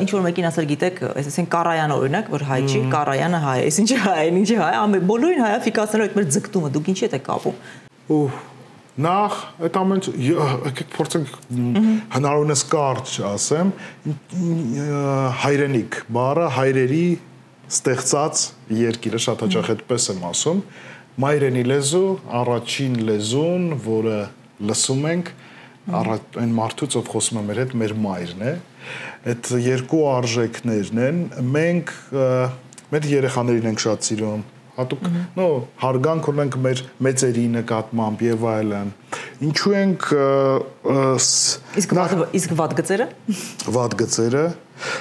ինչ որ մեկին ասել գիտեք, այսինքն Կարայանը օրինակ, որ հայ չի, Կարայանը հայ է, այսինչը հայ է, ինչի հայ, բոլորին հայաֆիկացնելու այդ մեր ձգտումը, դուք ինչի եք կապում։ Նախ այդ ամեն եկեք փորձենք հնարավորինս կարճ ասեմ, հայրենիք բառը հայրերի ստեղծած երկիրը շատ հաճախ այդպես եմ ասում, մայրենի լեզու, առաջին լեզուն, որը լսում ենք, այն մարդուց, ով խոսում է մեր հետ, մեր մայրն է։ Այդ երկու արժեքներն են, մենք մեր երեխաներին ենք շատ սիրում, հատուկ հարգանք ունենք մեր մեծերի նկատմամբ եւ այլն։ Ինչու ենք իսկ վատ գծերը։ Վատ գծերը։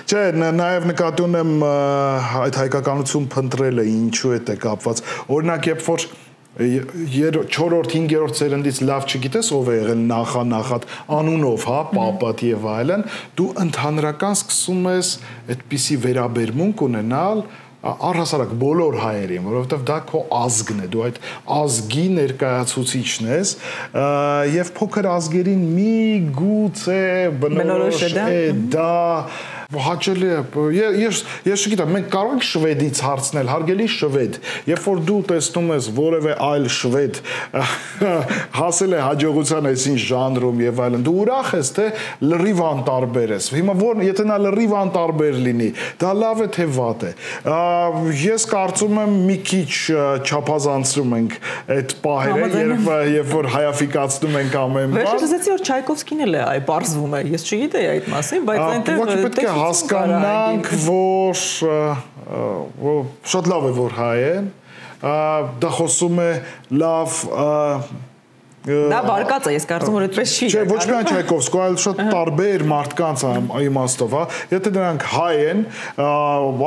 Չէ, նաև նկատի ունեմ այդ հայկականություն փնտրելը ինչու է դա կապված։ Օրինակ, երբ որ 4-րդ, 5-րդ սերնդից լավ չգիտես ով է եղել նախատ անունով, հա, պապատ եւ այլն, դու ընդհանրական սկսում ես այդպիսի վերաբերմունք ունենալ առհասարակ բոլոր հայերին, որովհետև դա քո ազգն է, դու այդ ազգի ներկայացուցիչն ես, եւ փոքր ազգերին մի գուցե բնորոշ է դա հաճելի է։ Ես չգիտեմ, մենք կարող ենք շվեդից հարցնել, հարգելի շվեդ, երբ որ դու տեսնում ես որևէ այլ շվեդ հասել է հաջողության այսին ժանրում եւ այլն, դու ուրախ ես, թե լրիվ անտարբեր ես։ Հիմա եթե նա լրիվ անտարբեր լինի, դա լավ է թե վատ է։ Ես կարծում եմ մի քիչ չափազանցնում ենք այդ պահերը, երբ որ հայաֆիկացնում ենք ամեն բան։ Վերջերս ասեցի, որ Չայկովսկին էլ է այ պարզվում է։ Ես չգիտեի այդ մասին, բայց այնտեղ հասկանանք, որ շատ լավ է, որ հայ են, դա խոսում է լավ Դա բարկած է, ես կարծում որ այդպես չի։ Չէ, ոչ միայն Չայկովսկու, այլ շատ տարբեր մարդկանց իմաստով, հա։ Եթե նրանք հայ են,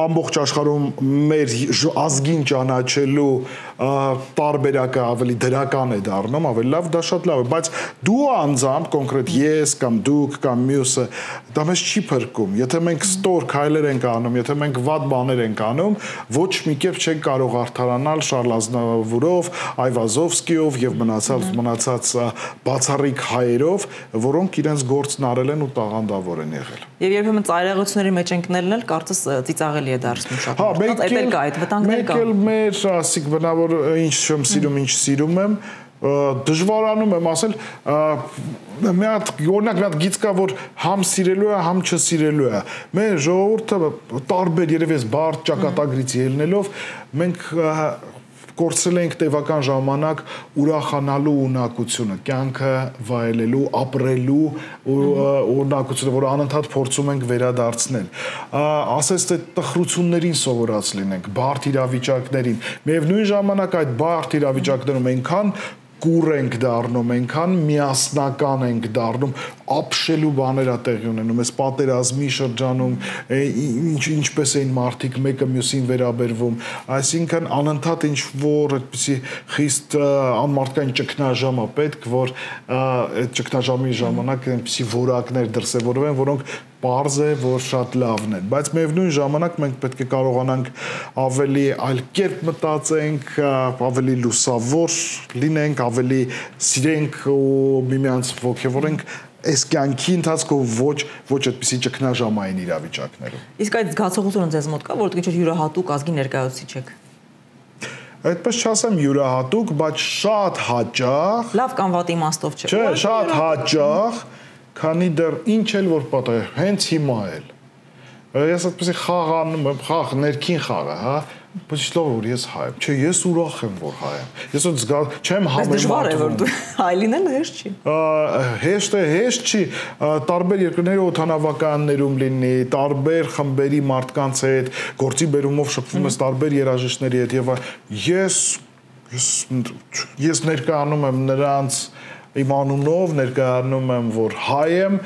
ամբողջ աշխարհում մեր ազգին ճանաչելու տարբերակը ավելի դրական է դառնում, ավելի լավ, դա շատ լավ է, բայց դու անձամբ կոնկրետ ես կամ դուք կամ մյուսը դա մեզ չի փրկում։ Եթե մենք ստոր քայլեր ենք անում, եթե մենք վատ բաներ ենք անում, ոչ մի կերպ չենք կարող արդարանալ Շարլ Ազնավուրով, Այվազովսկիով եւ մնացած բացառիկ հայերով, որոնք իրենց գործն արել են ու տաղանդավոր են եղել։ Եվ երբեմն ծայրահեղությունների մեջ ընկնելն էլ կարծես ծիծաղելի է դարձնում շատ։ Հա, մեկ էլ կա այդ վտանգներ կա։ Մեկ էլ մեր ասիկ բնավոր ինչ չեմ սիրում, ինչ սիրում եմ, դժվարանում եմ ասել, մի հատ օրինակ մի հատ գիծ կա, որ համ սիրելու է, համ չսիրելու է։ Մեր ժողովուրդը տարբեր երևի բարդ ճակատագրից ելնելով մենք կորցրել ենք տևական ժամանակ ուրախանալու ունակությունը, կյանքը վայելելու, ապրելու ունակությունը, որ անընդհատ փորձում ենք վերադարձնել։ Ասես թե տխրություններին սովորած լինենք, բարդ իրավիճակներին։ Միևնույն ժամանակ այդ բարդ իրավիճակներում այնքան կուր ենք դառնում, այնքան միասնական ենք դառնում, ապշելու բաներ ա տեղի ունենում, այս պատերազմի շրջանում ինչպես էին մարդիկ մեկը մյուսին վերաբերվում, այսինքն անընդհատ ինչ որ այդպիսի խիստ անմարդկային ճգնաժամ ա պետք, որ այդ ճգնաժամի ժամանակ այնպիսի որակներ դրսևորվեն, որոնք պարզ է, որ շատ լավն են, բայց միևնույն ժամանակ մենք պետք է կարողանանք ավելի այլ կերպ մտածենք, ավելի լուսավոր լինենք, ավելի սիրենք ու միմյանց ոգևորենք այս կյանքի ընթացքով ոչ այդպիսի ճգնաժամային իրավիճակներում։ Իսկ այդ զգացողությունը ձեզ մոտ կա, որ դուք ինչ-որ յուրահատուկ ազգի ներկայացուցիչ եք։ Այդպես չասեմ յուրահատուկ, բայց շատ հաճախ։ Լավ կամ վատ իմաստով չէ։ Չէ, շատ հաճախ, քանի դեռ ինչ էլ որ պատահի, հենց հիմա էլ։ Ես այդպեսի խաղ անում եմ, խաղ ներքին խաղը, հա, բայց լավ որ ես հայ եմ։ Չէ, ես ուրախ եմ որ հայ եմ։ Ես ոնց չեմ համեմատում։ Դժվար է որ դու հայ լինելը հեշտ չի։ Հեշտ է, հեշտ չի, տարբեր երկրների օդանավականներում լինի, տարբեր խմբերի մարդկանց հետ, գործի բերումով շփվում ես տարբեր երաժիշտների հետ եւ ես ներկայանում եմ նրանց իմ անունով ներկայանում եմ, որ հայ եմ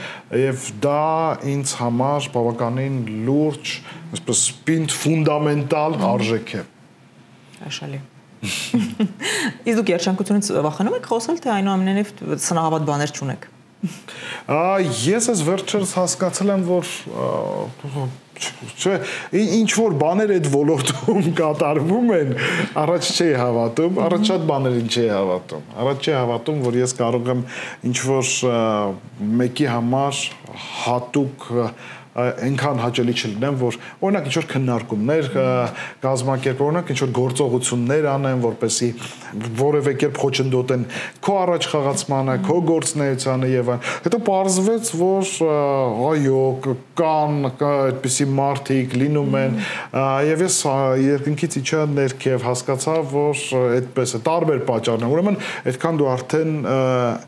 եւ դա ինձ համար բավականին լուրջ, այսպես պինդ ֆունդամենտալ արժեք է։ Հաշալի։ Իսկ դուք երջանկությունից վախենում եք խոսել, թե այնուամենայնիվ սնահավատ բաներ չունեք։ Ես ես վերջերս հասկացել եմ, որ չէ, ինչ որ բաներ այդ ոլորտում կատարվում են, առաջ չէի հավատում, առաջ շատ բաներին չէի հավատում։ Առաջ չէի հավատում, որ ես կարող եմ ինչ որ մեկի համար հատուկ այնքան հաճելի չլինեմ, որ օրինակ ինչ որ քննարկումներ կազմակերպ, օրինակ ինչ որ գործողություններ անեն, որպեսզի որևէ կերպ խոչընդոտեն քո առաջ խաղացմանը, քո գործունեությանը եւ այլն։ Հետո պարզվեց, որ այո, կան այդպիսի մարդիկ լինում են, եւ ես երկնքից իջա ներքև հասկացա, որ այդպես է, տարբեր պատճառներ։ Ուրեմն այդքան դու արդեն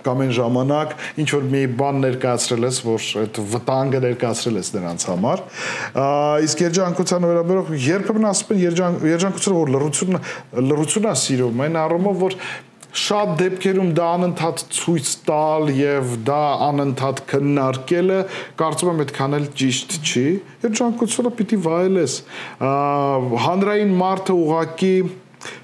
կամ այն ժամանակ ինչ որ մի բան ներկայացրել ես, որ այդ վտանգը ներկայացրել ես նրանց համար, իսկ երջանկությանը վերաբերող երբեմն ասում են երջանկությունը, որ լռությունն է սիրում, այն առումով, որ շատ դեպքերում դա անընդհատ ցույց տալ եւ դա անընդհատ քննարկելը կարծում եմ այդքան էլ ճիշտ չի։ Երջանկությունը պիտի վայելես։ Հանրային մարդը ուղղակի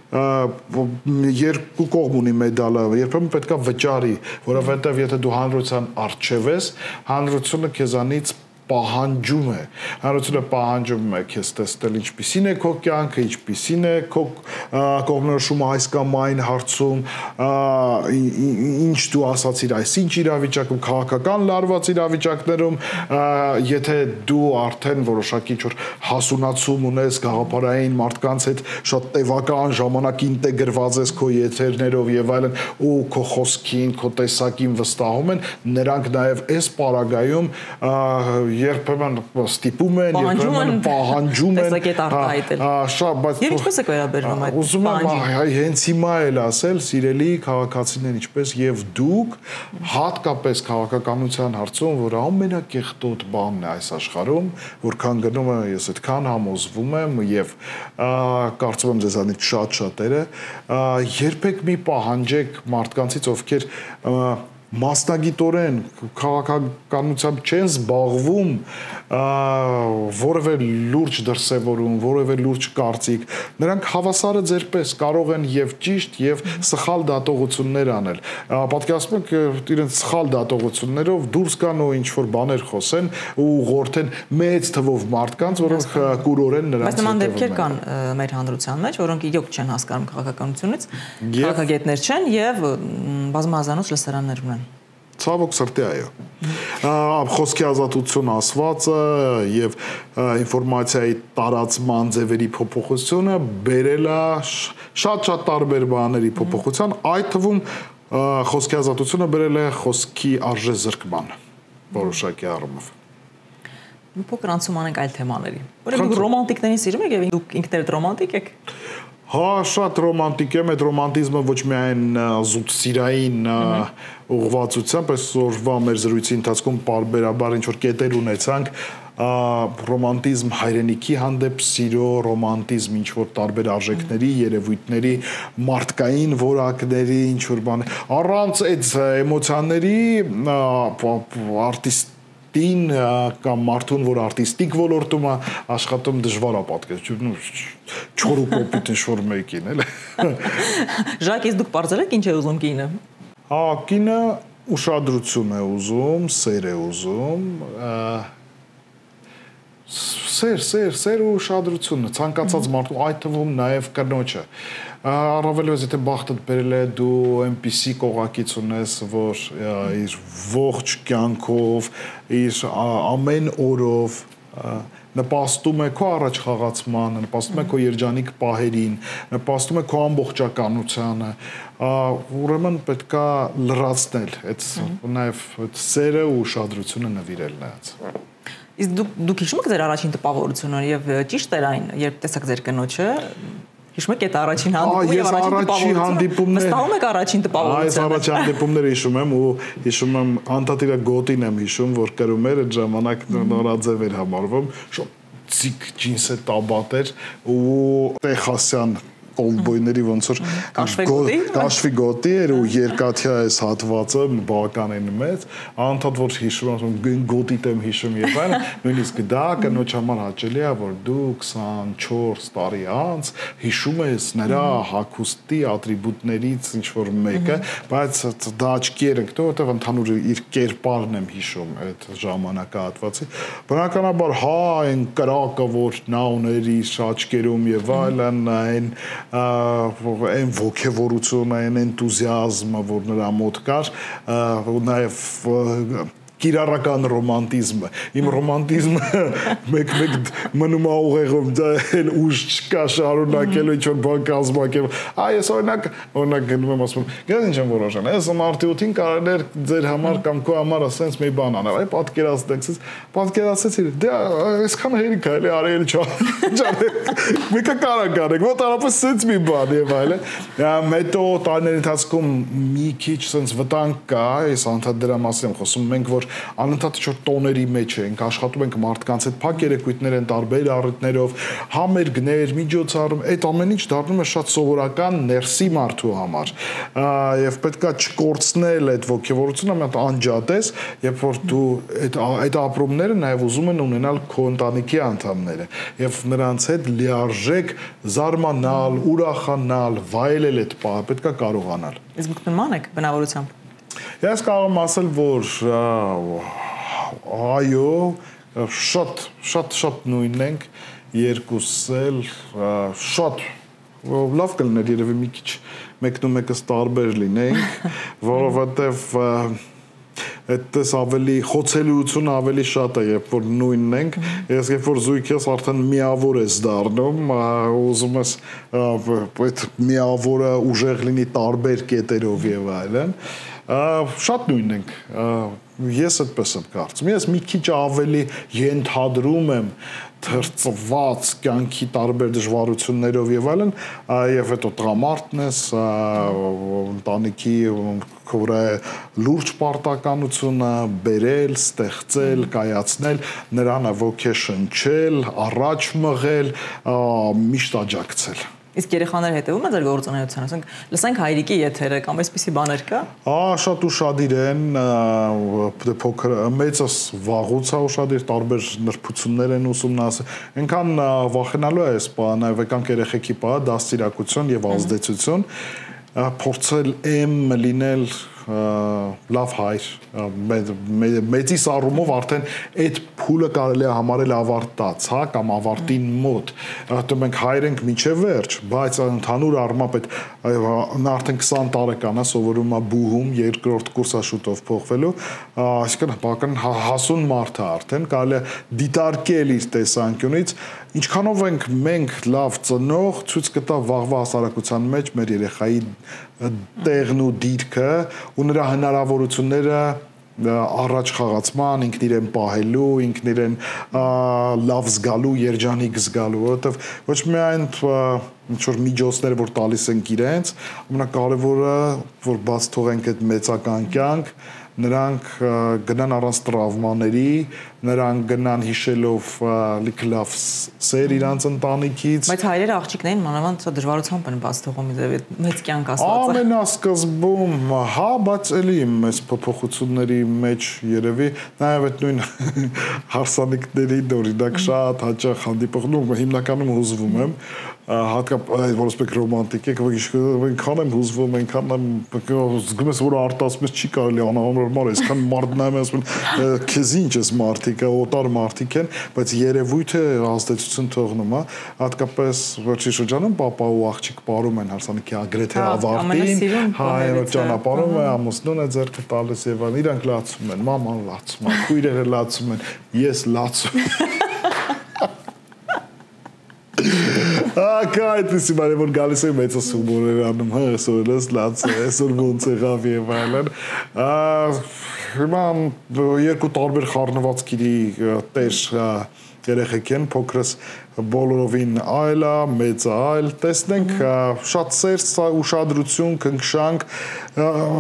երկու կողմ ունի մեդալը, երբեմն պետք է վճարի, որովհետև եթե դու հանրության առջև ես, հանրությունը քեզանից պահանջում է, հանրությունը պահանջում է քեզ տեսնել ինչպիսին է քո կյանքը, ինչպիսին է քո կողմնորոշումը այս կամ այն հարցում, ինչ դու ասացիր այսինչ իրավիճակում, քաղաքական լարված իրավիճակներում, եթե դու արդեն որոշակի ինչ-որ հասունացում ունես գաղափարային մարդկանց հետ շատ տևական ժամանակ ինտեգրված ես քո եթերներով եւ այլն, ու քո խոսքին, քո տեսակին վստահում են, նրանք նաեւ այս պարագայում երբեմն ստիպում են, երբեմն պահանջում են, բայց ինչպես է վերաբերվում այդ ուզում եմ հենց հիմա էլ ասել, սիրելի քաղաքացիներ, ինչպես եւ դուք, հատկապես քաղաքականության հարցում, որ ամենակեղտոտ բանն է այս աշխարհում, որքան գնում եմ ես այդքան համոզվում եմ եւ կարծում եմ ձեզանից շատ-շատերը, երբեք մի պահանջեք մարդկանցից, ովքեր մասնագիտորեն քաղաքականությամբ չեն զբաղվում որևէ լուրջ դրսևորում, որևէ լուրջ կարծիք, նրանք հավասարը ձերպես կարող են եւ ճիշտ եւ սխալ դատողություններ անել։ Պատկերացնում եք իրենց սխալ դատողություններով դուրս գան ու ինչ որ բաներ խոսեն ու ուղղորդեն մեծ թվով մարդկանց, որոնք կուրորեն նրանց։ Բայց նման դեպքեր կան մեր հանրության մեջ, որոնք իրոք չեն հասկանում քաղաքականությունից, քաղաքագետներ չեն եւ բազմահազանոց լսարաններ ունեն։ Ցավոք սրտի այո։ Խոսքի ազատություն ասվածը եւ ինֆորմացիայի տարածման ձևերի փոփոխությունը բերել է շատ տարբեր բաների փոփոխության, այդ թվում խոսքի ազատությունը բերել է խոսքի արժեզրկման որոշակի առումով։ Մի փոքր անցում անենք այլ թեմաների։ Որովհետեւ դուք ռոմանտիկներին սիրում եք եւ դուք ինքներդ ռոմանտիկ եք։ Հա, շատ ռոմանտիկ եմ, այդ ռոմանտիզմը ոչ միայն զուտ սիրային ուղղվածությամբ, այսօրվա մեր զրույցի ընթացքում պարբերաբար ինչ որ կետեր ունեցանք, ռոմանտիզմ հայրենիքի հանդեպ սիրո, ռոմանտիզմ ինչ որ տարբեր արժեքների, երևույթների, մարդկային որակների, ինչ որ բան, առանց այդ էմոցիաների արտիստ կամ մարդուն, որ արտիստիկ ոլորտում է աշխատում դժվար է պատկերացնում, չոր ու կոպիտ ինչ-որ մեկին, էլ։ Ժակ, ես դուք պարզել եք ինչ է ուզում կինը։ Հա, կինը ուշադրություն է ուզում, սեր է ուզում, սեր ու ուշադրություն, ցանկացած մարդու, այդ թվում նաև կնոջը։ Առավելևս եթե բախտդ բերել է դու այնպիսի կողակից ունես, որ իր ողջ կյանքով, իր ամեն օրով նպաստում է քո առաջ խաղացմանը, նպաստում է քո երջանիկ պահերին, նպաստում է քո ամբողջականությանը, ուրեմն պետքա լրացնել այդ նաև սերը ու ուշադրությունը նվիրել նրանց։ Իսկ դուք հիշում եք ձեր առաջին տպավորությունը եւ ճիշտ էր այն, երբ տեսաք ձեր կնոջը, հիշում եք այդ առաջին հանդիպումը եւ առաջին տպավորությունը։ Վստահում եք առաջին տպավորությունը։ Այս առաջին հանդիպումները հիշում եմ ու հիշում եմ Անտատիրա գոտին եմ հիշում, որ կրում էր այդ ժամանակ նորաձև էր համարվում, շոտ ջինսը տաբատ էր ու տեխասյան օլդբոյների ոնց որ կաշվի գոտի էր ու երկաթյա այս հատվածը բավականին մեծ, անընդհատ որ հիշում եմ գոտիտ եմ հիշում եւ այլն, նույնիսկ դա կնոջ համար հաճելի է, որ դու 24 տարի անց հիշում ես նրա հագուստի ատրիբուտներից ինչ որ մեկը, բայց դա աչքի էր ընկնում, որտեղ ընդհանուր իր կերպարն եմ հիշում այդ ժամանակահատվածի։ Բնականաբար հա այն կրակը, որ նա ուներ իր աչքերում եւ այլն, այն ոգևորությունը, այն էնտուզիազմը, որ նրա մոտ կար, նաև կիրառական ռոմանտիզմը։ Իմ ռոմանտիզմը մեկ մնում է ուղեղում, դա էլ ուժ չկա շարունակելու ինչ-որ բան կազմակերպել։ Ես օրինակ գնում եմ ասում, գիտես ինչ եմ որոշել, այս մարտի 8-ին կարելի էր ձեր համար կամ քո համար ասենց մի բան անել, այ պատկերացրեցի, դե այսքան հերիք է, էլի արել մեկը կարող կանեք, մոտարապես սենց մի բան եւ այլն։ Հետո տարիների ընթացքում մի քիչ սենց վտանգ կա, այս անդադ դրա մասին եմ խոսում, մենք որ անընդհատ ինչ-որ տոների մեջ ենք, աշխատում ենք մարդկանց հետ, փակ երեկույթներ են տարբեր առիթներով, համերգներ, միջոցառում, այդ ամեն ինչ դառնում է շատ սովորական ներսի մարդու համար։ Եվ պետքա չկորցնել այդ ոգևորությունը, մի հատ անջատես, երբ որ դու այդ ապրումները նաև ուզում են ունենալ քո ընտանիքի անդամները եւ նրանց հետ լիարժեք զարմանալ, ուրախանալ, վայելել այդ պահը, պետքա կարողանալ։ Իսկ դուք նման եք բնավորությամբ։ Ես կարող եմ ասել, որ այո, շատ նույնն ենք, երկուս էլ շատ լավ կլիներ երևի մի քիչ մեկնումեկս տարբեր լինենք, որովհետև այդպես ավելի խոցելիությունը ավելի շատ է, երբ որ նույնն ենք, ես երբ որ զույգ ես արդեն միավոր ես դառնում, ուզում ես այդ միավորը ուժեղ լինի տարբեր կետերով եւ այլն, շատ նույնն ենք, ես այդպես եմ կարծում, ես մի քիչ ավելի ենթադրում եմ թրծված կյանքի տարբեր դժվարություններով եւ այլն, եւ հետո տղամարդն ես, ընտանիքի քո վրա լուրջ պարտականությունը բերել, ստեղծել, կայացնել, նրան ոգեշնչել, առաջ մղել, միշտ աջակցել։ Իսկ երեխաները հետևում են ձեր գործունեությանը, ասենք, լսենք հայրիկի եթերը կամ այսպիսի բաներ կա։ Շատ ուշադիր են, փոքր մեծս վաղուց է ուշադիր, տարբեր նրբություններ են ուսումնասիրել, այնքան վախենալու է այս պահը, նաև եկանք երեխեքի պահը, դաստիարակություն եւ ազդեցություն, փորձել լինել լավ հայր, մեծիս առումով արդեն այդ փուլը կարելի է համարել ավարտած, հա, կամ ավարտին մոտ, մենք հայր ենք մինչև վերջ, բայց ընդհանուր առմամբ նա արդեն 20 տարեկան է, սովորում է բուհում, երկրորդ կուրսա շուտով փոխվելու, այսինքն բավական հասուն մարդ է արդեն, կարելի է դիտարկել իր տեսանկյունից, ինչքանով ենք մենք լավ ծնող, ցույց կտա վաղվա հասարակության մեջ մեր երեխայի տեղն ու դիրքը ու նրա հնարավորությունները առաջ խաղացման, ինքն իրեն պահելու, ինքն իրեն լավ զգալու, երջանիկ զգալու, որովհետև ոչ միայն ինչ-որ միջոցներ, որ տալիս ենք իրենց, ամենակարևորը, որ բաց թողենք այդ մեծական կյանք, նրանք գնան առանց տրավմաների, նրանք գնան հիշելով լավ սեր իրանց ընտանիքից։ Բայց հայրերը աղջիկներին մանավանդ դժվարությամբ են բաց թողում մեծ կյանք ասվածը։ Ամենասկզբում, հա, բայց էլի մեծ փոփոխությունների մեջ երևի նաև այդ նույն հարսանիքների օրինակ շատ հաճախ հանդիպող, հիմնականում հուզվում եմ, հատկապես որսպեք ռոմանտիկ եք, այնքան եմ հուզվում, այնքան եմ զգում ես, որ արտասում ես չի կարելի անհամարմար, այսքան մարդ նայում ես, քեզ ինչ ես մարդիկ, օտար մարդիկ են, բայց երևույթը ազդեցություն թողնում է, հատկապես վերջի շրջանում պապա ու աղջիկ պարում են հարսանիքի agrեթե ավարտին, հայրը ճանապարհում է, ամուսնուն է ձեռքը տալիս եւ իրանք լացում են, մաման լացում է, քույրերը լացում են, ես լացում Կա այդպիսի բան, որ գալիս է մեծս հումորեր անում, այսօր ես լաց է, այսօր ոնց եղավ եւ այլն։ Հիմա երկու տարբեր խառնվածքերի տեր երեխեք են, փոքրս բոլորովին այլ է, մեծը այլ, տեսնենք շատ սեր, ուշադրություն, քնքշանք,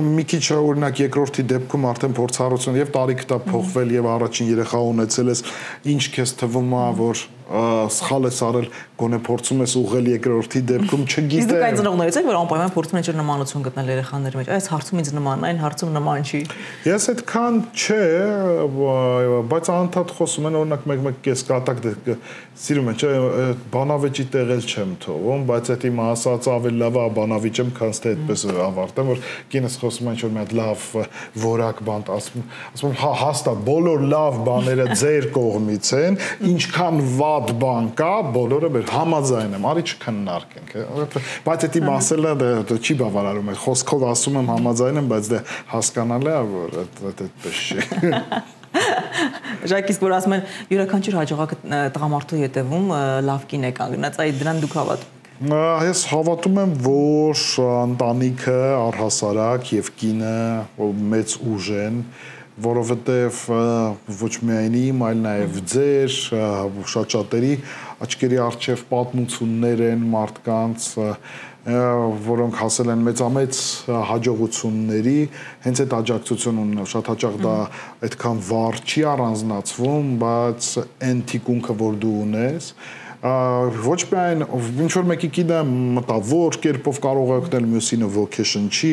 մի քիչ օրինակ երկրորդի դեպքում արդեն փորձառություն եւ տարիքն է փոխվել եւ առաջին երեխա ունեցել ես, ինչ քեզ թվում է, որ սխալ ես արել, գոնե փորձում ես ուղղել երկրորդի դեպքում, չգիտեմ։ Իսկ դուք այն ծնողներից եք, որ անպայման փորձում են նմանություն գտնել երեխաների մեջ, այս հարցում ինձ նման, այն հարցում նման չի։ Ես այդքան չէ, բայց անընդհատ խոսում են, օրինակ մեկ կես կատակ սիրում են, չէ, բանավեճի տեղել չեմ թողում, բայց այդ իմ ասած ավելի լավ է բանավիճեմ, քան թե այդպես ավարտեմ, որ կինս խոսում են որ մի հատ լավ որակ բան ասում հա հաստատ բոլոր լավ բաները ձեր կողմից են, ինչքան վատ բան կա, բոլորը մեր համաձայն եմ, արի չքննարկենք, բայց այդ իմ ասելը չի բավարարում, խոսքով ասում եմ համաձայն եմ, բայց դե հասկանալի է, որ այդպես չի։ Ժակ իսկ որ ասում են յուրաքանչյուր հաջողակ տղամարդու հետևում լավ կին է կանգնած, այ դրան դուք հավատում եք։ Ես հավատում եմ, որ ընտանիքը առհասարակ եւ կինը մեծ ուժ են, որովհետեւ ոչ միայն իմ, այլ նաեւ ձեր շատ շատերի աչքերի առջև պատմություններ են մարդկանց որոնք հասել են մեծամեծ հաջողությունների, հենց այդ աջակցությունն շատ հաճախ դա այդքան վառ չի առանձնացվում, բայց այն թիկունքը, որ դու ունես, ոչ միայն ինչ որ մեկի կինը մտավոր կերպով կարող է օգնել, մյուսինը vocation չի,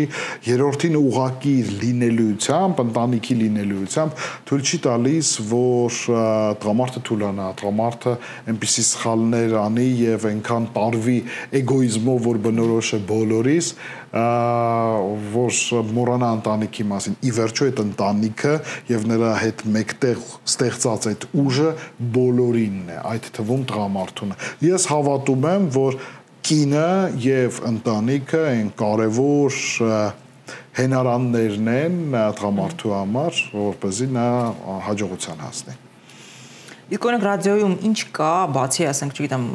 երրորդին ուղակի լինելիությամբ, ընտանիքի լինելիությամբ թույլ չի տալիս, որ տղամարդը թուլանա, տղամարդը այնպիսի սխալներ անի եւ այնքան տարվի էգոիզմով, որ բնորոշ է բոլորիս, որ մոռանա ընտանիքի մասին։ Ի վերջո այդ ընտանիքը եւ նրա հետ մեկտեղ ստեղծած այդ ուժը բոլորինն է, այդ թվում տղամարդունը։ Ես հավատում եմ, որ կինը եւ ընտանիքը այն կարևոր հենարաններն են տղամարդու համար, որպեսզի նա հաջողության հասնի։ Իսկ օրինակ ռադիոյում ինչ կա, բացի, ասենք, չգիտեմ,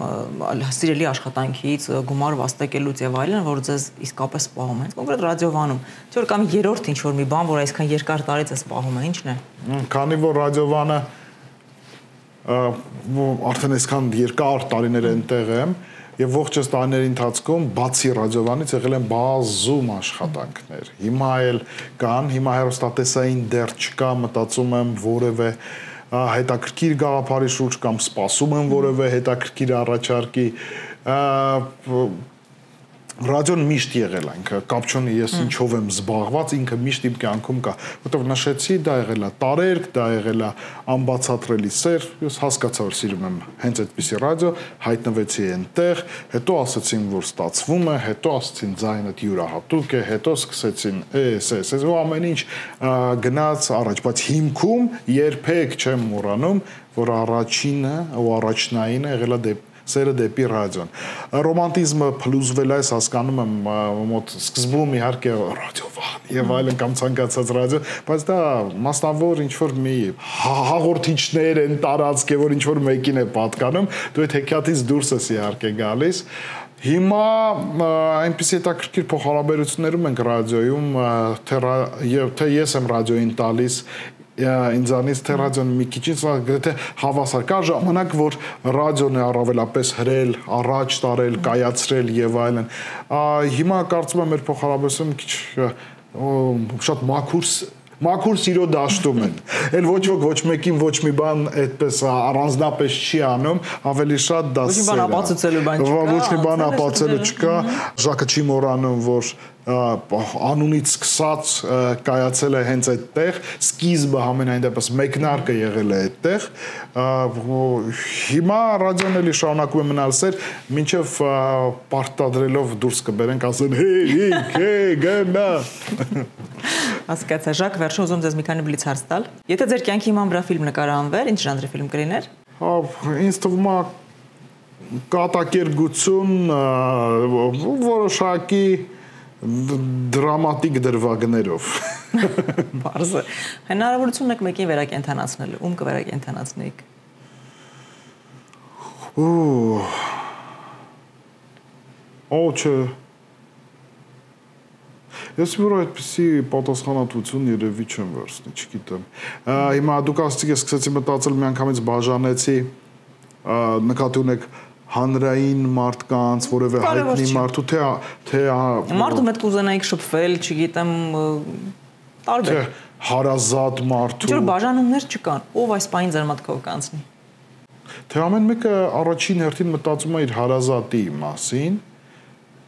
սիրելի աշխատանքից, գումար վաստակելուց եւ այլն, որ ձեզ իսկապես սպահում է։ Կոնկրետ ռադիովանում, չէ՞ որ կամ երրորդ ինչ որ մի բան, որ այսքան երկար տարեց է սպահում է, ի՞նչն է։ Քանի որ ռադիովանը արդեն այսքան երկար տարիներ այնտեղ եմ, եւ ողջ այս տարիների ընթացքում բացի ռադիովանից եղել են բազում աշխատանքներ։ Հիմա էլ կան, հիմա հեռուստատեսային դեռ չկա, մտածում եմ որևէ հետաքրքիր գաղափարի շուրջ կամ սպասում եմ որևէ հետաքրքիր առաջարկի ռադիոն միշտ եղել է, ինքը կապ չունի ես ինչով եմ զբաղված, ինքը միշտ իմ կյանքում կա, որտեղ նշեցի, դա եղել է տարերք, դա եղել է անբացատրելի սեր, ես հասկացա, որ սիրում եմ հենց այդպիսի ռադիո, հայտնվեցի այնտեղ, հետո ասացին, որ ստացվում է, հետո ասացին ձայնդ յուրահատուկ է, հետո սկսեցին էս, ու ամեն ինչ գնաց առաջ, բայց հիմքում երբեք չեմ մոռանում, որ առաջինը ու առաջնայինը եղել է սերը դեպի ռադիոն։ Ռոմանտիզմը փլուզվել է, հասկանում եմ, մոտ սկզբում իհարկե ռադիովան եւ այլն կամ ցանկացած ռադիո, բայց դա մասնավոր ինչ որ մի հաղորդիչներ են տարածք, որ ինչ որ մեկին է պատկանում, դու այդ հեքիաթից դուրս ես իհարկե գալիս։ Հիմա այնպիսի հետաքրքիր փոխհարաբերություններում ենք ռադիոյում, թե ես եմ ռադիոյին տալիս ինձանից թե ռադիոն մի քիչ գրեթե հավասար կա ժամանակ, որ ռադիոն է առավելապես հրել, առաջ տարել, կայացրել եւ այլն։ Հիմա կարծում եմ մեր փոխհարաբերությունը քիչ շատ մաքուր սիրո դաշտում են։ Էլ ոչ ոք ոչ մեկին ոչ մի բան այդպես առանձնապես չի անում, ավելի շատ դա ոչ մի բան ապացուցելու չկա։ Ժակը չի մոռանում, որ անունից սկսած կայացել է հենց այդտեղ, սկիզբը համենայն դեպս մեկնարկը եղել է այդտեղ, հիմա ռադիոն էլի շարունակում է մնալ սեր, մինչև պարտադրելով դուրս կբերենք, ասեն հեյ, գնա։ Հասկացա, Ժակ, վերջում ուզում ձեզ մի քանի բլից հարց տալ։ Եթե ձեր կյանքի հիման վրա ֆիլմ նկարահանվեր, ինչ ժանրի ֆիլմ կլիներ։ Ինձ թվում է կատակերգություն, որոշակի դրամատիկ դրվագներով։ Բարձ է։ Հնարավորություն ունեք մեկին վերակենդանացնելու, ում կվերակենդանացնեիք։ Չէ։ Ես որ այդպիսի պատասխանատվություն երևի չեմ վերցնի, չգիտեմ։ Հիմա դուք ասացիք, ես սկսեցի մտածել մի անգամից բաժանեցի, նկատի ունեք հանրային մարդկանց, որևէ հայտնի մարդու, թե մարդու հետ կուզենայիք շփվել, չգիտեմ, տարբեր։ Թե հարազատ մարդու։ Ինչ որ բաժանումներ չկան, ով այս պահին ձեր մտքով կանցնի։ Թե ամեն մեկը առաջին հերթին մտածում է իր հարազատի մասին,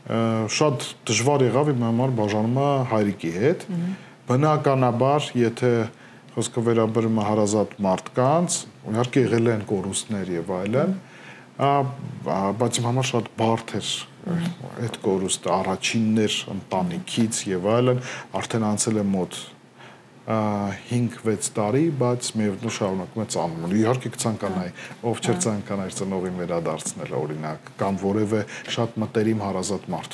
շատ դժվար եղավ իմ համար բաժանումը հայրիկի հետ, բնականաբար, եթե խոսքը վերաբերում է հարազատ մարդկանց, իհարկե եղել են կորուստներ եւ այլն, բայց իմ համար շատ բարդ էր այդ կորուստը, առաջիններ ընտանիքից եւ այլն, արդեն անցել է մոտ 5-6 տարի, բայց միևնույն շարունակում է ծանոթ։ Իհարկե կցանկանայի, ով չէր ցանկանար ծնողին վերադարձնել օրինակ, կամ որևէ շատ մտերիմ հարազատ մարդ։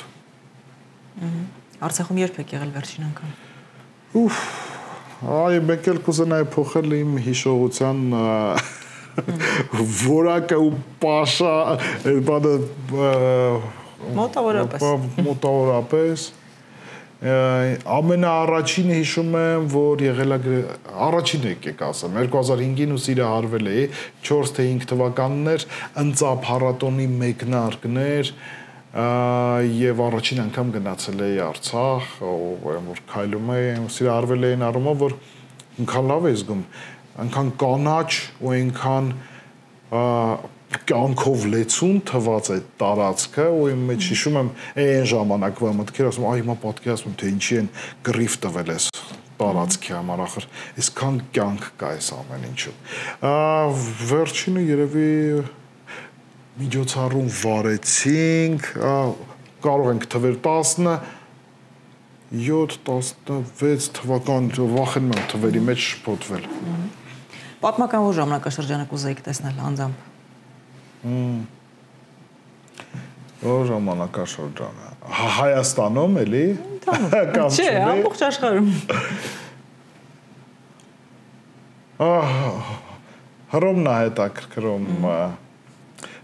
Արցախում երբ եք եղել վերջին անգամ։ Այ մեկ էլ կուզենայի փոխել իմ հիշողության որակը ու պաշա բանը մոտավորապես ամենաառաջինը հիշում եմ, որ եղել է առաջինը եկեք ասեմ 2005-ին ու սիրահարվել էի 4 թե 5 թվականներ ընծա փառատոնի մեկնարկներ եւ առաջին անգամ գնացել էի Արցախ, որ քայլում էի, սիրահարվել էին առումով, որ այնքան լավ է զգում, այնքան կանաչ ու այնքան կյանքով լեցուն թված այդ տարածքը ու իմ մեջ հիշում եմ այն ժամանակվա մտքեր ասում այ հիմա պատկերացնում թե ինչի են գրիֆ տվել էս տարածքի համար ախր այսքան կյանք կա այս ամեն ինչում վերջինը երևի միջոցառում վարեցինք կարող ենք թվեր 17-16 թվական վախենում եմ թվերի մեջ շփոթվել պատմական որ ժամանակաշրջանը կուզեիք տեսնել անձամբ Որ ժամանակաշրջանը Հայաստանում էլի Չէ, ամբողջ աշխարհում Հռոմն է հետաքրքրում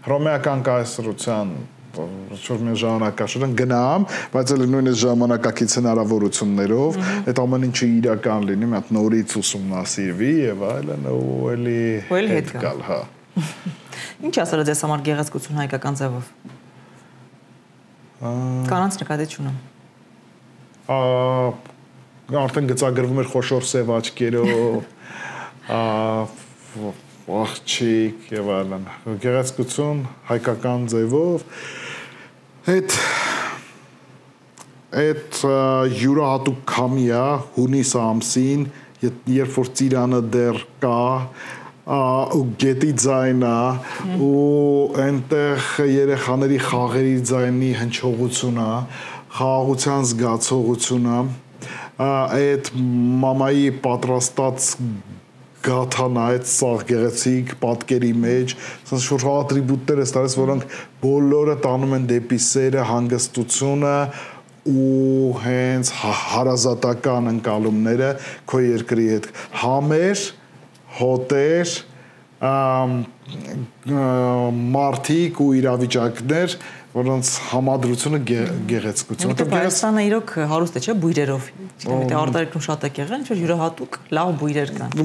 հռոմեական կայսրության որ մի ժամանակաշրջան գնամ, բայց էլ նույնիսկ ժամանակակից հնարավորություններով այդ ամեն ինչը իրական լինի, մի հատ նորից ուսումնասիրվի եւ այլն ու էլի հետ գալ, հա Ինչ ասել ես համար գեղեցկություն հայկական ձևով Կանանց նկատի չունեմ Արդեն գծագրվում էր խոշոր սև աչքերով աղջիկ եւ այլն գեղեցկություն հայկական ձևով այդ յուրահատուկ քամիա հունիս ամսին երբ որ ծիրանը դեռ կա ու գետի ձայնա ու այնտեղ երեխաների խաղերի ձայնի հնչողությունա խաղաղության զգացողությունա այդ մամայի պատրաստած գաթան այդ սաղ գեղեցիկ պատկերի մեջ ասես որ ատրիբուտներ ես տալիս որոնք բոլորը տանում են դեպի սերը հանգստությունը ու հենց հարազատական ընկալումները քո երկրի հետ համեր հոտեր մարդիկ ու իրավիճակներ որոնց համադրությունը գեղեցկություն Հայաստանը իրոք հարուստ է չէ բույրերով գիտեմ արտարիքում շատ է եղել ինչ որ յուրահատուկ լավ բույրեր կան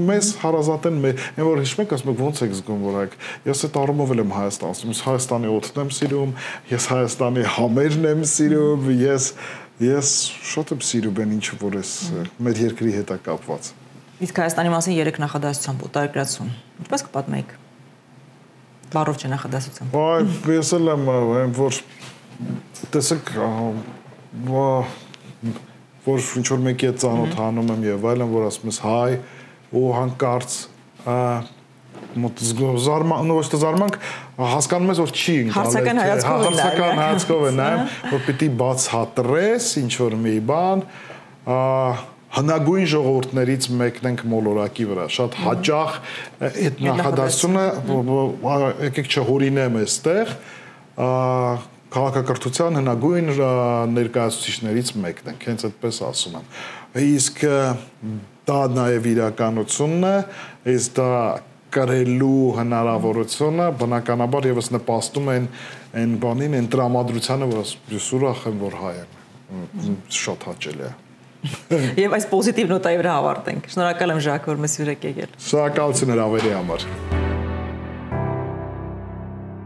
մեզ հարազատ են այն որ հիշում եք ասում եք ոնց եք զգում որ եք ես այդ առումով եմ Հայաստանում ես Հայաստանի օդն եմ սիրում ես Հայաստանի համերն եմ սիրում ես շատ եմ սիրում այն ինչ որ էս մեր երկրի հետ է կապված Իսկ Հայաստանի մասին 3 նախադասությամբ օտարերկրացում ինչպես կպատմեիք Բարով չէ նախադասությամբ Այ ես էլ եմ որ տեսեք որ ինչ որ մեկի հետ ծանոթանում եմ եւ այլն որ ասում ես հայ ու հանկարծ մոտ զարմանք հասկանում ես որ չի հարցական հայացքով է նայում որ պիտի բացատրես ինչ որ մի բան հնագույն ժողովուրդներից մեկն ենք մոլորակի վրա շատ հաճախ այդ նախադասությունը եկեք չհորինեմ այստեղ քաղաքակրթության հնագույն ներկայացուցիչներից մեկն ենք հենց այդպես ասում եմ իսկ դա նաև իրականությունն է իսկ դա կրելու հնարավորությունը բնականաբար եւս նպաստում են այն բանին այն տրամադրությանը որ ես ուրախ եմ որ հայ եմ շատ հաճելի է Եվ այս պոզիտիվ նոտայի վրա ավարտենք։ Շնորհակալ եմ Ժակ, որ մեզ հյուրեք եկել։ Շնորհակալություն հրավերի համար։